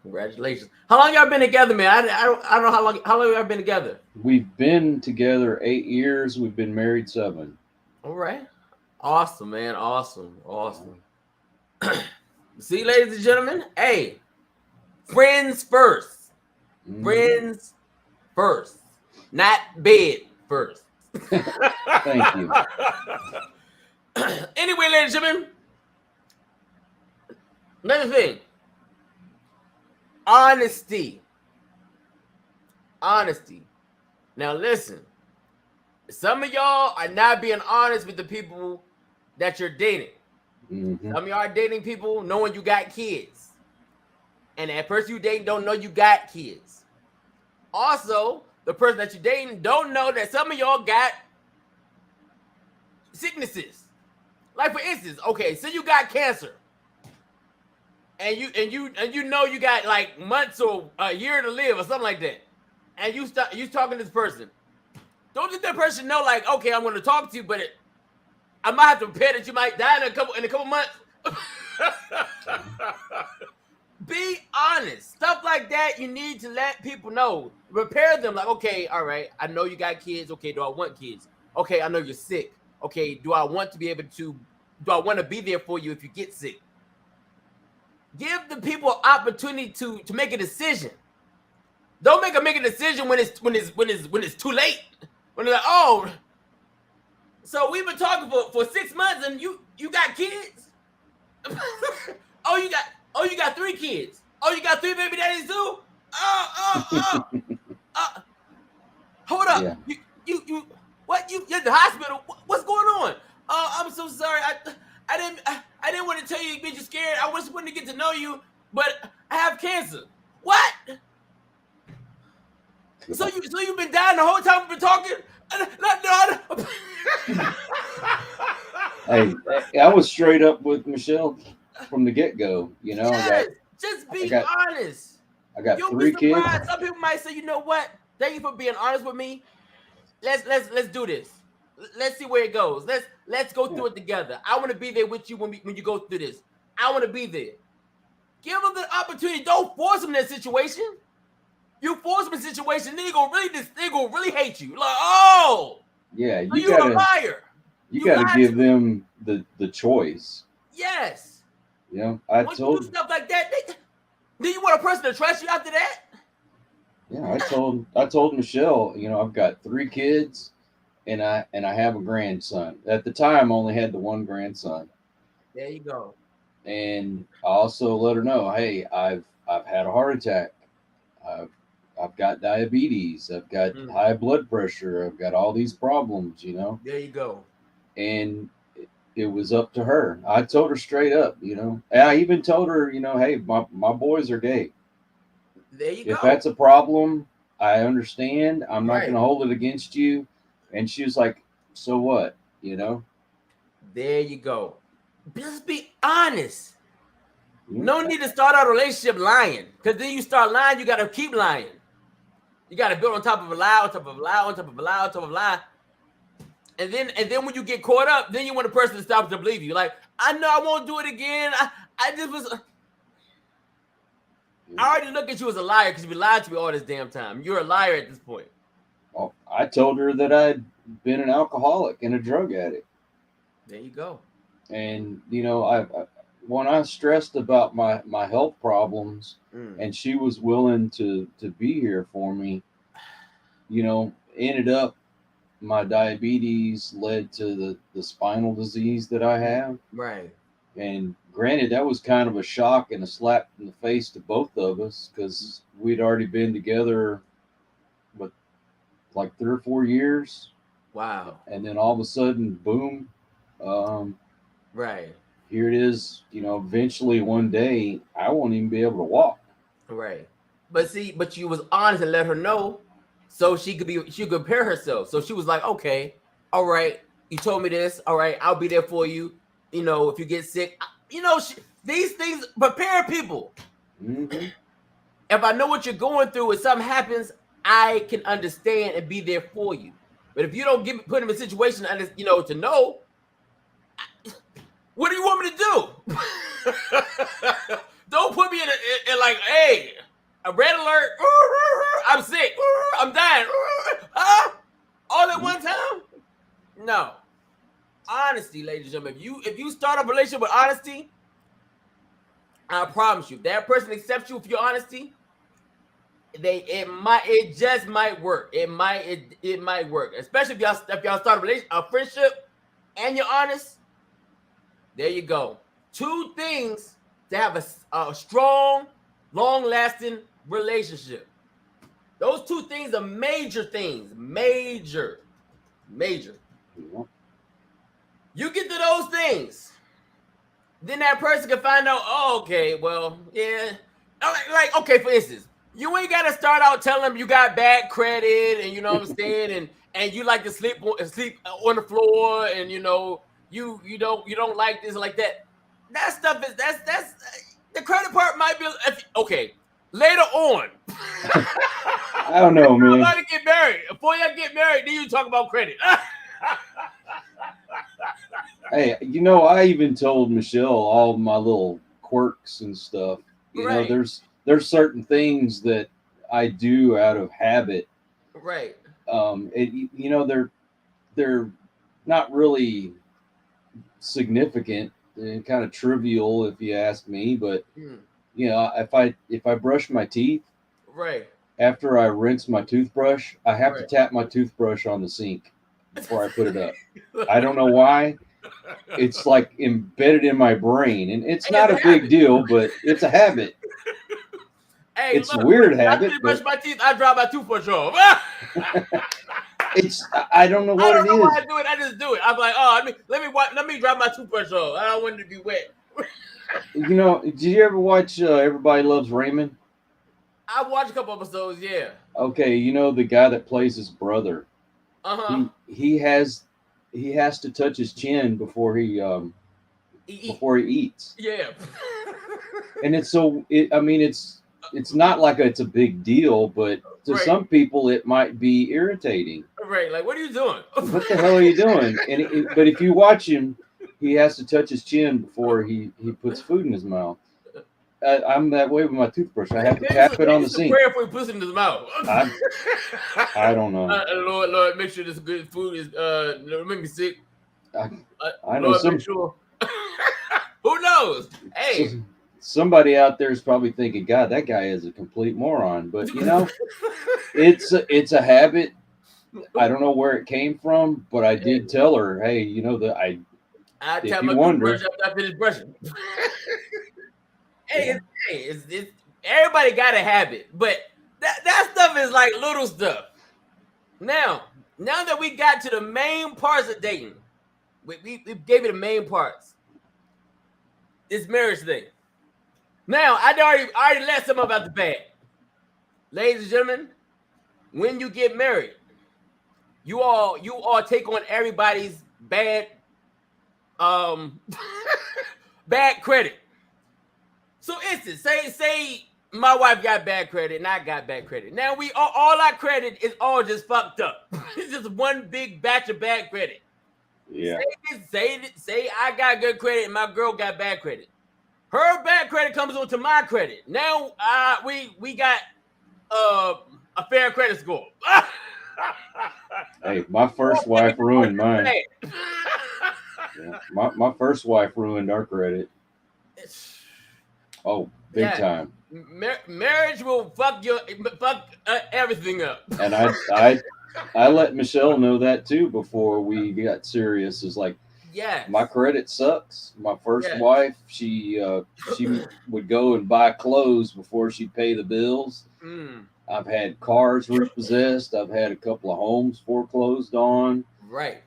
Congratulations! How long y'all been together, man? I don't know how long y'all been together. We've been together 8 years. We've been married 7. All right, awesome, man, awesome. See, ladies and gentlemen, hey, friends first, friends first, not bed first. Thank you. Anyway, ladies and gentlemen, another thing. Honesty. Now listen, some of y'all are not being honest with the people that you're dating. Some of y'all are dating people knowing you got kids. And that person you dating don't know you got kids. Also, the person that you're dating don't know that some of y'all got sicknesses. Like for instance, okay, so you got cancer. And you know you got like months or a year to live or something like that, and you talking to this person. Don't let that person know like, okay, I'm going to talk to you, but I might have to prepare that you might die in a couple months. Be honest. Stuff like that you need to let people know. Prepare them like, okay, all right, I know you got kids. Okay, do I want kids? Okay, I know you're sick. Okay, do I want to be there for you if you get sick? Give the people an opportunity to make a decision. Don't make a decision when it's too late. When they're like, oh, so we've been talking for 6 months and you got kids? oh, you got 3 kids. Oh, you got 3 baby daddies too? Hold up. Yeah. You what? You're at the hospital. What's going on? I'm so sorry. I didn't want to tell you because you're scared. I just wanted to get to know you, but I have cancer. What? So you've been dying the whole time we've been talking? Hey, I was straight up with Michelle from the get-go. Yes, just be honest. I got 3 kids. Some people might say, you know what? Thank you for being honest with me. Let's do this. Let's see where it goes. Let's go through it together. I want to be there with you when you go through this. I want to be there. Give them the opportunity. Don't force them in that situation. You force them in a situation, then they're gonna really hate you. Like, oh, yeah, you're a liar. You gotta give them the choice. Yes. Once you do stuff like that, then you want a person to trust you after that? Yeah, I told Michelle, I've got 3 kids. And I have a grandson. At the time, I only had the 1 grandson. There you go. And I also let her know, hey, I've had a heart attack. I've got diabetes. I've got high blood pressure. I've got all these problems. There you go. And it was up to her. I told her straight up. And I even told her, hey, my boys are gay. There you go. If that's a problem, I understand. I'm not going to hold it against you. And she was like, so what? There you go. Just be honest. No need to start out a relationship lying. Because then you start lying, you got to keep lying. You got to build on top of a lie, on top of a lie, on top of a lie, on top of a lie. And then when you get caught up, then you want a person to stop to believe you. Like, I know I won't do it again. I just was... I already look at you as a liar because you've been lying to me all this damn time. You're a liar at this point. Well, I told her that I'd been an alcoholic and a drug addict. There you go. And, when I stressed about my health problems and she was willing to be here for me, ended up my diabetes led to the spinal disease that I have. Right. And granted, that was kind of a shock and a slap in the face to both of us because we'd already been together, like 3 or 4 years. Wow. And then all of a sudden, boom. Right. Here it is. Eventually one day I won't even be able to walk. Right. But you was honest and let her know, so she could prepare herself. So she was like, okay, all right, you told me this. All right, I'll be there for you. If you get sick, these things prepare people. Mm-hmm. If I know what you're going through, if something happens, I can understand and be there for you. But if you don't put him in a situation, to know, what do you want me to do? Don't put me in like, hey, a red alert. I'm sick. I'm dying. All at one time? No. Honesty, ladies and gentlemen. If you start a relationship with honesty, I promise you, if that person accepts you for your honesty, it just might work. It might work, especially if y'all start a friendship and you're honest. There you go. 2 things to have a strong, long-lasting relationship. Those 2 things are major things. Major. You get to those things, then that person can find out, oh, okay, well, yeah. Like, okay, for instance, you ain't got to start out telling them you got bad credit and you know what I'm saying, and you like to sleep on the floor, and you don't like this and like that. That stuff is that's the credit part might be okay. Later on, I don't know, man. About to get married. Before y'all get married, then you talk about credit. Hey, I even told Michelle all my little quirks and stuff. Right. There's certain things that I do out of habit. Right. They're not really significant and kind of trivial if you ask me, but if I brush my teeth, right, after I rinse my toothbrush, I have to tap my toothbrush on the sink before I put it up. I don't know why. It's like embedded in my brain, and it's not a big deal, but it's a habit. Hey, it's a weird habit. I brush my teeth, I drop my toothbrush off. I don't know what it is. I don't know why I do it. I just do it. I'm like, oh, let me drop my toothbrush off. I don't want it to be wet. Did you ever watch Everybody Loves Raymond? I watched a couple episodes, yeah. Okay, the guy that plays his brother. He has to touch his chin before he eats. Yeah. And it's it's not like it's a big deal, but to some people it might be irritating. Right, like, what are you doing? What the hell are you doing? But if you watch him, he has to touch his chin before he puts food in his mouth. I'm that way with my toothbrush. I have to tap it on the sink. Prayer before he puts it in his mouth. I don't know. Lord, make sure this good food is make me sick. I know Lord, make sure. Who knows? Hey. Somebody out there is probably thinking, God, that guy is a complete moron. But it's a habit. I don't know where it came from, but I did tell her, hey, I tap my toothbrush after I finish brushing. It's everybody got a habit, but that stuff is like little stuff. Now that we got to the main parts of dating, we gave you the main parts. This marriage thing. Now, I already let some about the bad. Ladies and gentlemen, when you get married, you all take on everybody's bad bad credit. So instance, say my wife got bad credit and I got bad credit. Now all our credit is all just fucked up. It's just one big batch of bad credit. Yeah. Say I got good credit and my girl got bad credit. Her bad credit comes onto my credit. Now we got a fair credit score. Hey, my first wife ruined mine. Yeah, my first wife ruined our credit. Oh, big time. Marriage will fuck everything up. And I let Michelle know that too before we got serious. Is like, yes, my credit sucks. My first wife, she would go and buy clothes before she'd pay the bills. I've had cars repossessed. I've had a couple of homes foreclosed on. Right.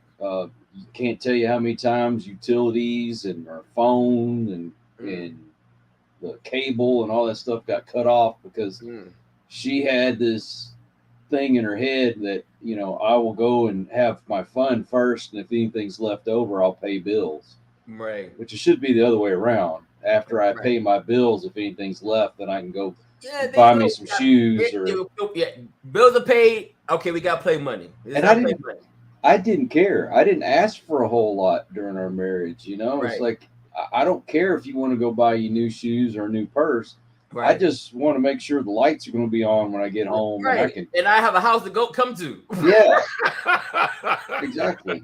Can't tell you how many times utilities and our phone and the cable and all that stuff got cut off because she had this thing in her head that, you know, I will go and have my fun first, and if anything's left over, I'll pay bills. Right. Which it should be the other way around. After I pay my bills, if anything's left, then I can go buy me some shoes or bills are paid. Okay, we got play money. And I didn't care. I didn't ask for a whole lot during our marriage. You know, it's like I don't care if you want to go buy you new shoes or a new purse. Right. I just want to make sure the lights are going to be on when I get home, and I have a house to come to. Yeah, exactly.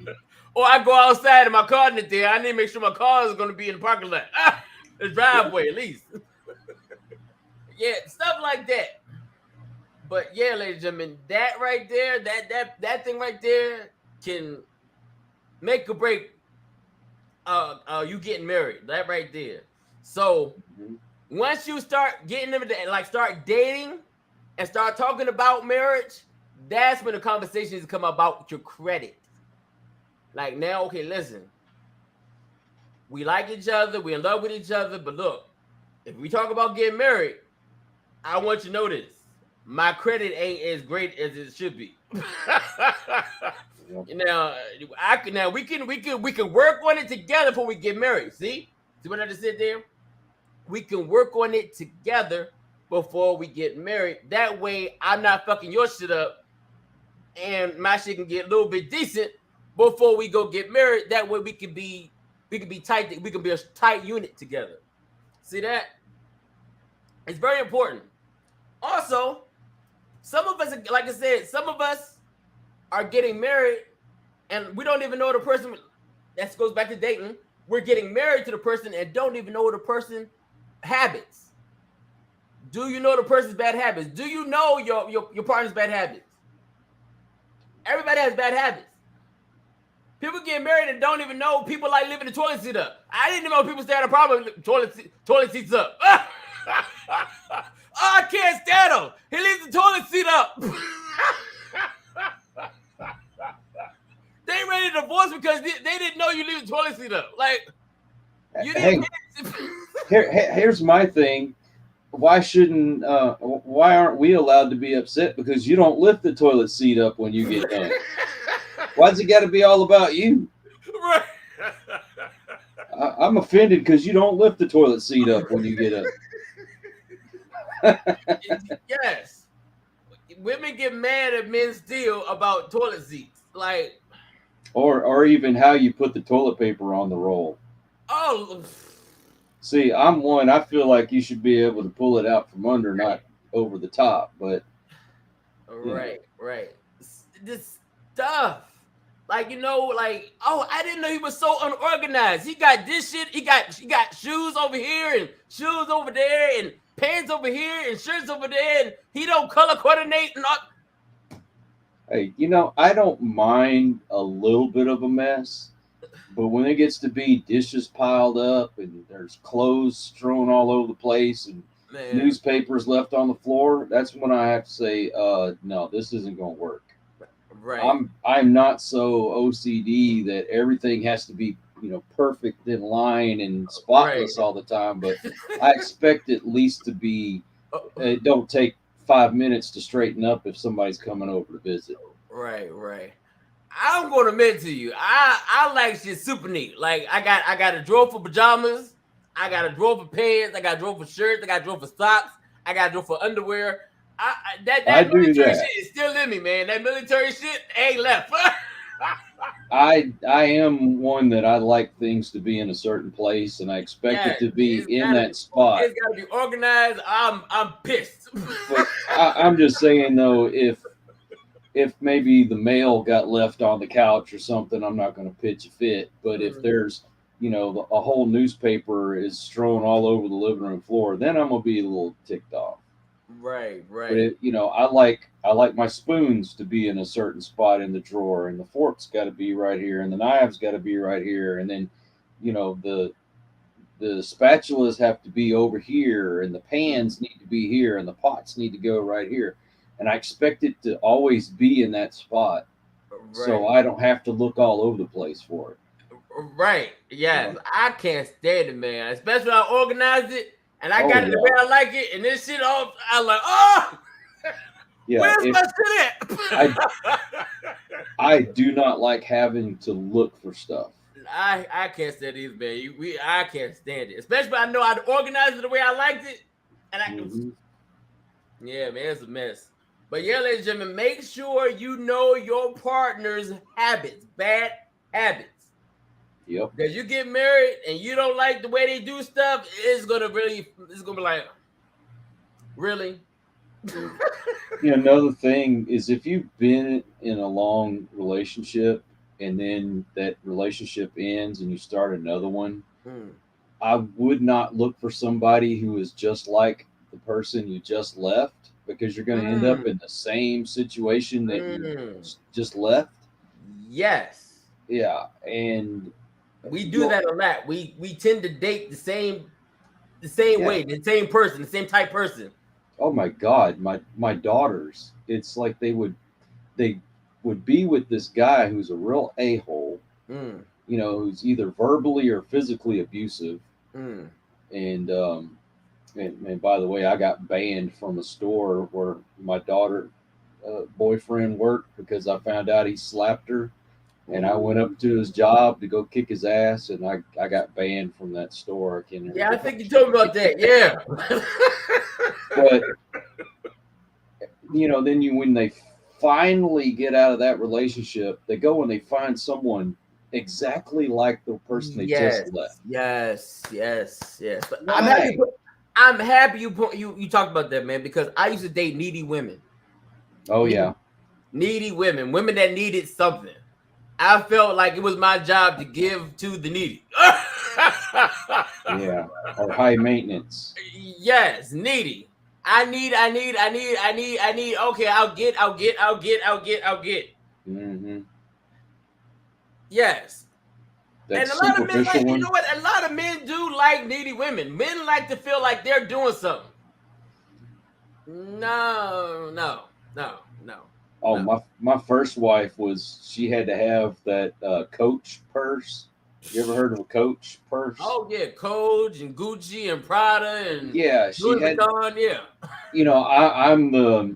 Or I go outside and my car isn't there. I need to make sure my car is going to be in the parking lot, the driveway at least. Yeah, stuff like that. But yeah, ladies and gentlemen, that right there, that thing right there can make or break you getting married. That right there. So once you start getting them to start dating and start talking about marriage, that's when the conversations come about your credit. Like now, okay, listen, we like each other, we're in love with each other, but look, if we talk about getting married, I want you to know this. My credit ain't as great as it should be. Now we can work on it together before we get married. See what I just said there? We can work on it together before we get married. That way, I'm not fucking your shit up, and my shit can get a little bit decent before we go get married. That way, we can be tight. We can be a tight unit together. See that? It's very important. Also, some of us, like I said, some of us are getting married, and we don't even know the person. That goes back to dating. We're getting married to the person and don't even know the person. Habits. Do you know the person's bad habits? Do you know your partner's bad habits? Everybody has bad habits. People get married and don't even know people like leaving the toilet seat up. I didn't even know people had a problem with toilet seats up. I can't stand him. He leaves the toilet seat up. They ready to divorce because they didn't know you leave the toilet seat up. Like, you didn't. Here's my thing. Why aren't we allowed to be upset because you don't lift the toilet seat up when you get done? Why's it got to be all about you? Right. I'm offended because you don't lift the toilet seat up when you get up. Yes. Women get mad at men still about toilet seats. Like, or even how you put the toilet paper on the roll. Oh. See, I'm one. I feel like you should be able to pull it out from under, not over the top. But right. This stuff, like, oh, I didn't know he was so unorganized. He got this shit. He got shoes over here and shoes over there and pants over here and shirts over there, and he don't color coordinate. Hey, I don't mind a little bit of a mess. But when it gets to be dishes piled up and there's clothes strewn all over the place and newspapers left on the floor, that's when I have to say, no, this isn't going to work. Right. I'm not so OCD that everything has to be, perfect in line and spotless all the time. But I expect at least to be, it don't take 5 minutes to straighten up if somebody's coming over to visit. Right. I'm gonna admit to you, I like shit super neat. Like I got a drawer for pajamas, I got a drawer for pants, I got a drawer for shirts, I got a drawer for socks, I got a drawer for underwear. That military shit is still in me, man. That military shit ain't left. I am one that I like things to be in a certain place, and I expect it to be in that spot. It's got to be organized. I'm pissed. But I'm just saying though, if maybe the mail got left on the couch or something, I'm not going to pitch a fit. But if there's a whole newspaper is strewn all over the living room floor, then I'm gonna be a little ticked off. Right. But I like my spoons to be in a certain spot in the drawer, and the fork's got to be right here, and the knives got to be right here, and then the spatulas have to be over here, and the pans need to be here, and the pots need to go right here, and I expect it to always be in that spot, so I don't have to look all over the place for it. Right. Yes. I can't stand it, man. Especially when I organize it and I got it the way I like it, and this shit off. I'm like, oh, yeah. Where's my shit at? I do not like having to look for stuff. I can't stand it, man. I can't stand it, especially when I know I'd organize it the way I liked it, and I can. Yeah, man, it's a mess. But yeah, ladies and gentlemen, make sure you know your partner's habits, bad habits. Yep. Because you get married and you don't like the way they do stuff, it's gonna be like, really? Another thing is, if you've been in a long relationship and then that relationship ends and you start another one, I would not look for somebody who is just like the person you just left, because you're going to end up in the same situation that you just left. Yes. Yeah, and we do that a lot. We tend to date the same way, the same person, the same type person. Oh my God, my daughters, it's like they would be with this guy who's a real a-hole, who's either verbally or physically abusive. And by the way, I got banned from a store where my daughter boyfriend worked because I found out he slapped her. And I went up to his job to go kick his ass, and I got banned from that store. I think you told me about that. Yeah. But then when they finally get out of that relationship, they go and they find someone exactly like the person they just left. Yes. But I'm happy you talked about that, man, because I used to date needy women. Oh yeah. Needy women that needed something. I felt like it was my job to give to the needy. Yeah, or high maintenance. Yes, needy. I need. Okay, I'll get. Mm-hmm. Yes. That and a lot of men like, you know what? A lot of men do like needy women. Men like to feel like they're doing something. No. Oh, my first wife she had to have that Coach purse. You ever heard of a Coach purse? Oh yeah, Coach and Gucci and Prada and she had. Yeah.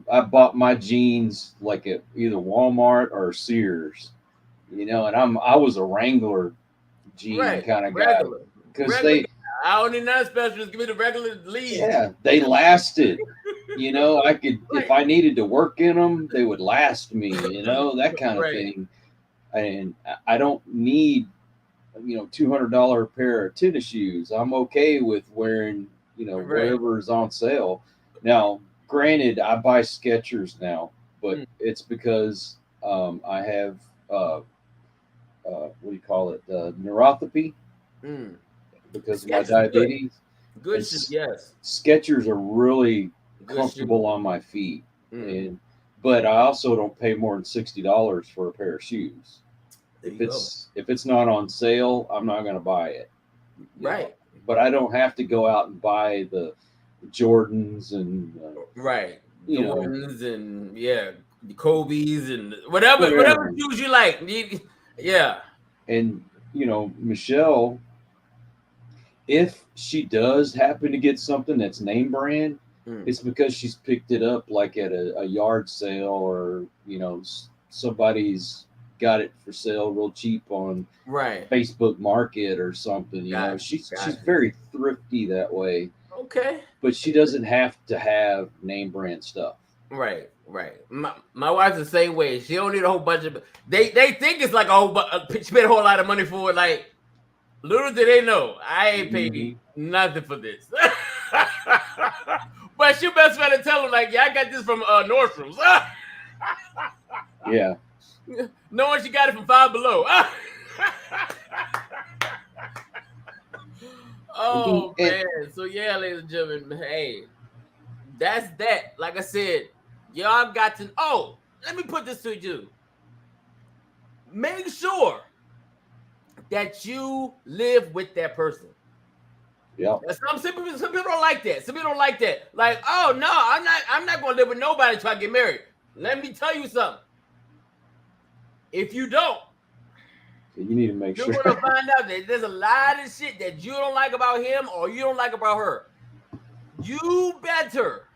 I bought my jeans like at either Walmart or Sears. And I was a Wrangler jean kind of guy, because I don't need none specialist. Give me the regular lead. Yeah, they lasted. I could, if I needed to work in them, they would last me. That kind of thing. And I don't need, $200 pair of tennis shoes. I'm okay with wearing, whatever's on sale. Now, granted, I buy Skechers now, but it's because I have what do you call it? Neuropathy. Because of my diabetes. Good. Yes. Skechers are really comfortable on my feet, but I also don't pay more than $60 for a pair of shoes. If it's not on sale, I'm not going to buy it. Right. But I don't have to go out and buy the Jordans and Jordans and the Kobe's and whatever shoes you like. Yeah. And Michelle, if she does happen to get something that's name brand, it's because she's picked it up like at a yard sale, or somebody's got it for sale real cheap on Facebook Market or something. She's very thrifty that way. Okay. But she doesn't have to have name brand stuff. Right. My wife's the same way. She don't need a whole bunch of. They think it's like a whole. She paid a whole lot of money for it. Like, little do they know, I ain't paid nothing for this. But she best friend to tell them, like, I got this from Nordstrom's. Yeah. Knowing she got it from Five Below. Oh man. So yeah, ladies and gentlemen, hey, that's that. Like I said, y'all got to. Oh, let me put this to you. Make sure that you live with that person. Yeah. Some people don't like that. Some people don't like that. Like, oh no, I'm not gonna live with nobody until I get married. Let me tell you something. If you don't, you need to make sure you're gonna find out that there's a lot of shit that you don't like about him or you don't like about her. You better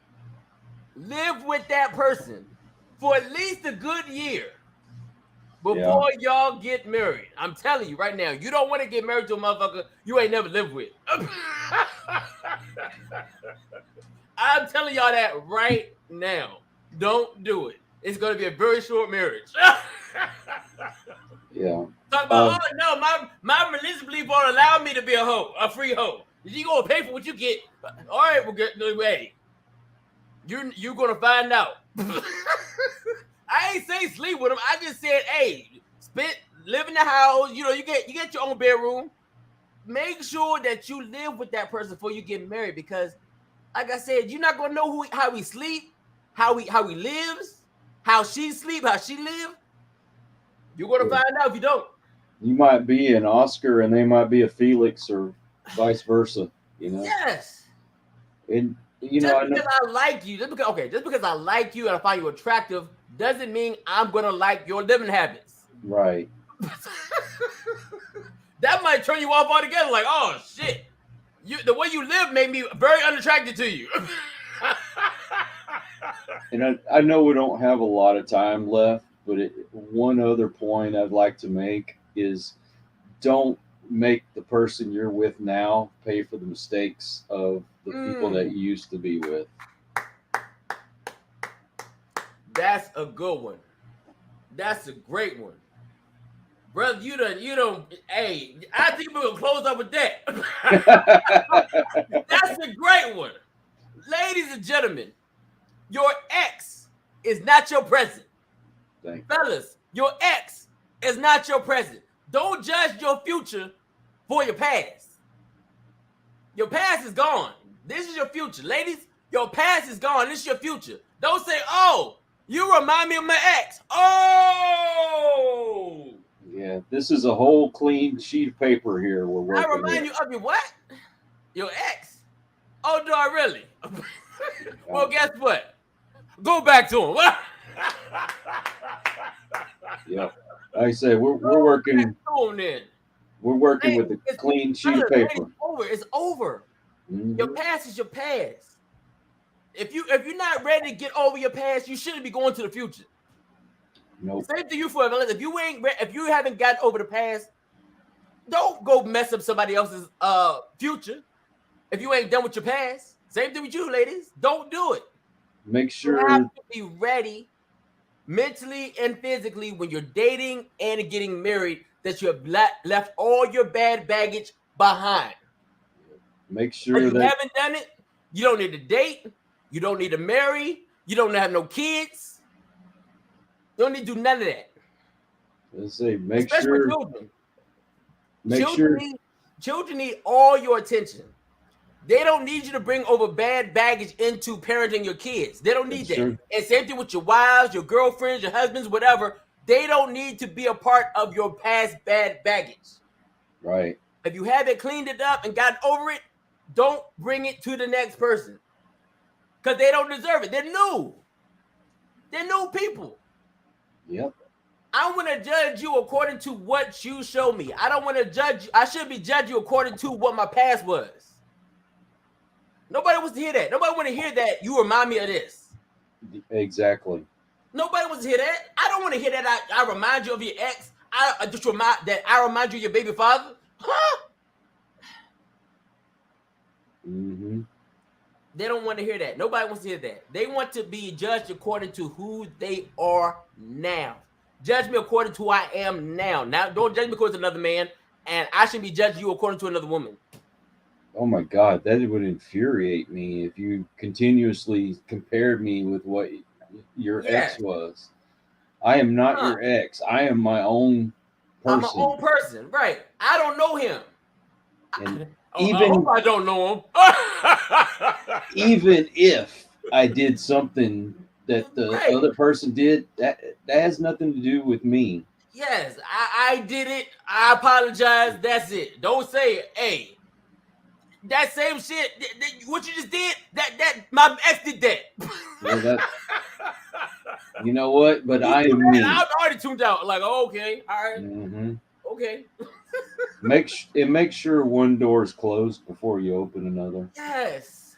live with that person for at least a good year before y'all get married. I'm telling you right now, you don't want to get married to a motherfucker you ain't never lived with. I'm telling y'all that right now. Don't do it. It's going to be a very short marriage. Yeah. Talk about, oh no, my religious belief won't allow me to be a free hoe. You gonna pay for what you get. All right, we'll get the way. You're gonna find out. I ain't say sleep with him. I just said, hey, live in the house. You know, you get your own bedroom. Make sure that you live with that person before you get married, because, like I said, you're not gonna know how he sleep, how he lives, how she sleep, how she live. You're gonna find out if you don't. You might be an Oscar and they might be a Felix, or vice versa. You know. Yes. And just because I like you, just because I like you and I find you attractive, doesn't mean I'm gonna like your living habits. Right. That might turn you off altogether. Like, oh shit, the way you live made me very unattracted to you. And I know we don't have a lot of time left, but one other point I'd like to make is, don't make the person you're with now pay for the mistakes of the people that you used to be with. That's a good one. That's a great one. Brother, you don't, hey, I think we're going to close up with that. That's a great one. Ladies and gentlemen, your ex is not your present. Fellas, your ex is not your present. Don't judge your future for your past. Your past is gone. This is your future. Ladies, your past is gone. This is your future. Don't say, oh, you remind me of my ex. Oh! Yeah, this is a whole clean sheet of paper here we're working I remind you of your what? Your ex? Oh, do I really? Well, guess what? Go back to him. Yeah. Like I say, we're working. We're working with a clean sheet of paper. It's over. Mm-hmm. Your past is your past. If you're not ready to get over your past, you shouldn't be going to the future. Nope. Same to you forever. If you haven't gotten over the past, don't go mess up somebody else's future. If you ain't done with your past, same thing with you, ladies. Don't do it. Make sure you have to be ready, mentally and physically, when you're dating and getting married, that you have left all your bad baggage behind. Make sure if you haven't done it, you don't need to date. You don't need to marry. You don't have no kids. You don't need to do none of that. Let's say, make Especially sure. Children. Make Children need all your attention. They don't need you to bring over bad baggage into parenting your kids. They don't need that. Sure. And same thing with your wives, your girlfriends, your husbands, whatever. They don't need to be a part of your past bad baggage. Right. If you haven't cleaned it up and gotten over it, don't bring it to the next person. Because they don't deserve it. They're new. They're new people. Yep. I want to judge you according to what you show me. I don't want to judge you. I should be judging you according to what my past was. Nobody wants to hear that. Nobody want to hear that you remind me of this. Exactly. Nobody wants to hear that. I don't want to hear that I remind you of your ex. I remind you of your baby father. Huh? Mm-hmm. They don't want to hear that. Nobody wants to hear that. They want to be judged according to who they are now. Judge me according to who I am now. Now, don't judge me according to another man, and I shouldn't be judging you according to another woman. Oh my God, that would infuriate me if you continuously compared me with what your ex was. I am not your ex. I am my own person. I'm my own person, right? I don't know him. I hope I don't know him. Even if I did something that the other person did, that has nothing to do with me. Yes, I did it. I apologize. That's it. Don't say, hey, that same shit, what you just did, that my ex did that. Well, you know what? But I am me. I already tuned out. Like, okay, all right, okay. Make sure one door is closed before you open another. Yes.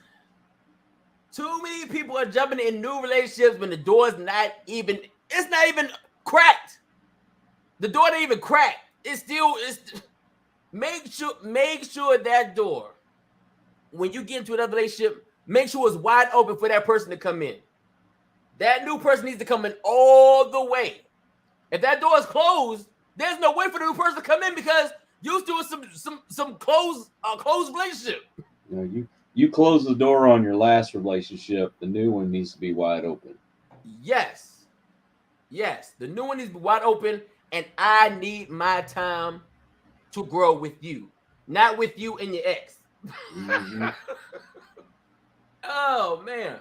Too many people are jumping in new relationships when the door's it's not even cracked. The door ain't even cracked. It's make sure that door, when you get into another relationship, make sure it's wide open for that person to come in. That new person needs to come in all the way. If that door is closed, there's no way for the new person to come in because you're doing some closed relationship. You close the door on your last relationship, the new one needs to be wide open. Yes, the new one needs to be wide open, and I need my time to grow with you, not with you and your ex. Oh man,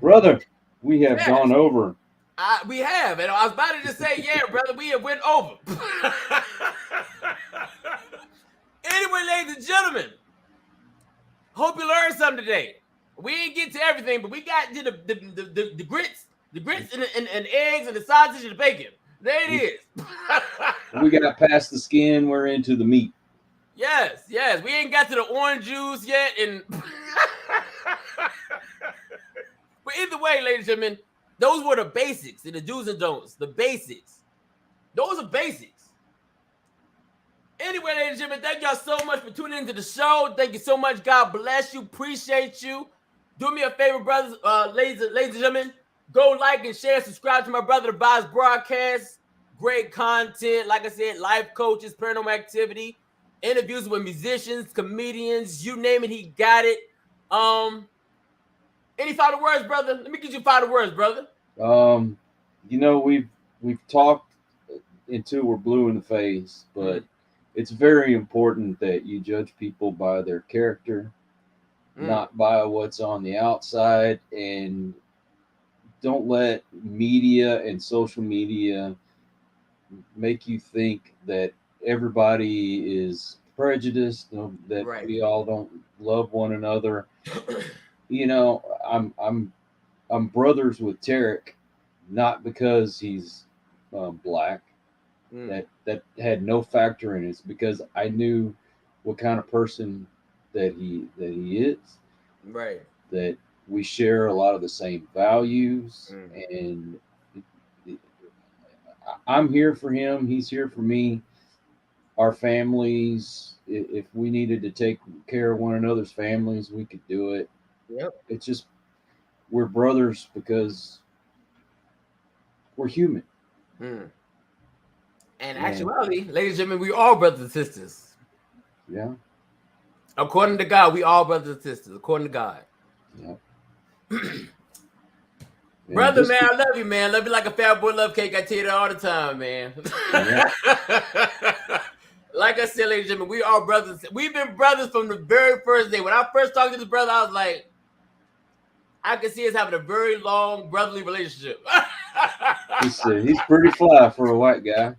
brother, we have gone over. We have, and I was about to just say, yeah, brother, we have went over. Anyway, ladies and gentlemen, hope you learned something today. We didn't get to everything, but we got to the grits and eggs and the sausage and the bacon. There it is. We got past the skin. We're into the meat. Yes. We ain't got to the orange juice yet. But either way, ladies and gentlemen, those were the basics and the do's and don'ts. The basics. Those are basics. Anyway, ladies and gentlemen, thank y'all so much for tuning into the show. Thank you so much. God bless you. Appreciate you. Do me a favor, brothers, ladies and gentlemen. Go like and share, subscribe to my brother, The Boz Broadcast. Great content. Like I said, life coaches, paranormal activity, interviews with musicians, comedians, you name it, he got it. Any final words, brother? Let me get you final words, brother. We've talked until we're blue in the face, but it's very important that you judge people by their character, not by what's on the outside, and don't let media and social media make you think that everybody is prejudiced, that we all don't love one another. I'm brothers with Tarek, not because he's black. That had no factor in it. It's because I knew what kind of person that he is. Right. That we share a lot of the same values, and I'm here for him. He's here for me. Our families, if we needed to take care of one another's families, we could do it. Yep. It's just we're brothers because we're human. And actuality, ladies and gentlemen, we all brothers and sisters. Yeah. According to God, we all brothers and sisters. According to God. Yeah. Brother, man, I love you, man. Love you like a fat boy love cake. I tell you that all the time, man. Yeah. Like I said, ladies and gentlemen, we are brothers. We've been brothers from the very first day. When I first talked to this brother, I was like, I could see us having a very long brotherly relationship. He's pretty fly for a white guy.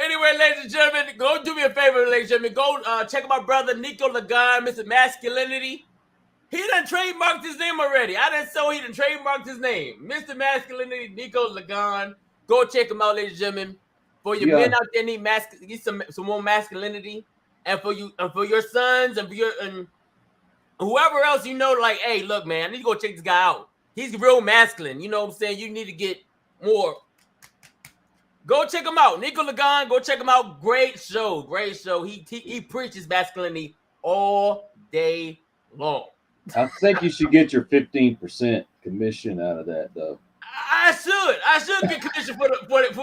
Anyway, ladies and gentlemen, go do me a favor, ladies and gentlemen. Go check out my brother, Nico Lagan, Mr. Masculinity. He done trademarked his name already. I didn't know he done trademarked his name. Mr. Masculinity, Nico Lagan. Go check him out, ladies and gentlemen. For your men out there need some more masculinity. And for your sons and for and whoever else like, hey, look, man, I need to go check this guy out. He's real masculine. You know what I'm saying? You need to get more. Go check him out. Nico Lagan, go check him out. Great show. He preaches masculinity all day long. I think you should get your 15% commission out of that, though. I should get commission for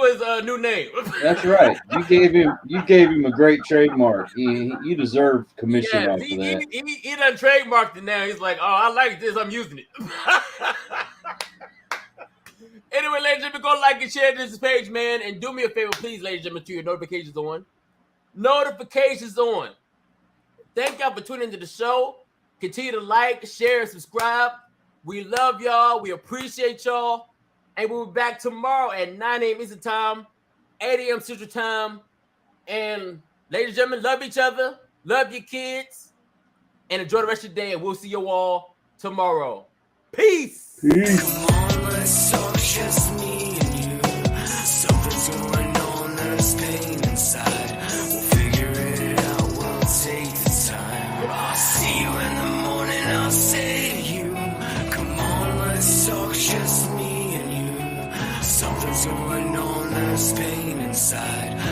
his new name. That's right. You gave him a great trademark. You deserve commission off of that. He done trademarked it now. He's like, oh, I like this. I'm using it. Anyway, ladies and gentlemen, go like and share this page, man, and do me a favor, please, ladies and gentlemen, turn your notifications on. notifications on. Thank y'all for tuning into the show. Continue to like, share, and subscribe. We love y'all. We appreciate y'all. And we'll be back tomorrow at 9 a.m. Eastern Time, 8 a.m. Central Time. And ladies and gentlemen, love each other. Love your kids. And enjoy the rest of your day. And we'll see you all tomorrow. Peace. Come on, let's talk, just me and you. Something's going on, there's pain inside. We'll figure it out, we'll take the time. I'll see you in the morning, I'll say to you. Come on, let's talk, just me and you. Something's going on, there's pain inside.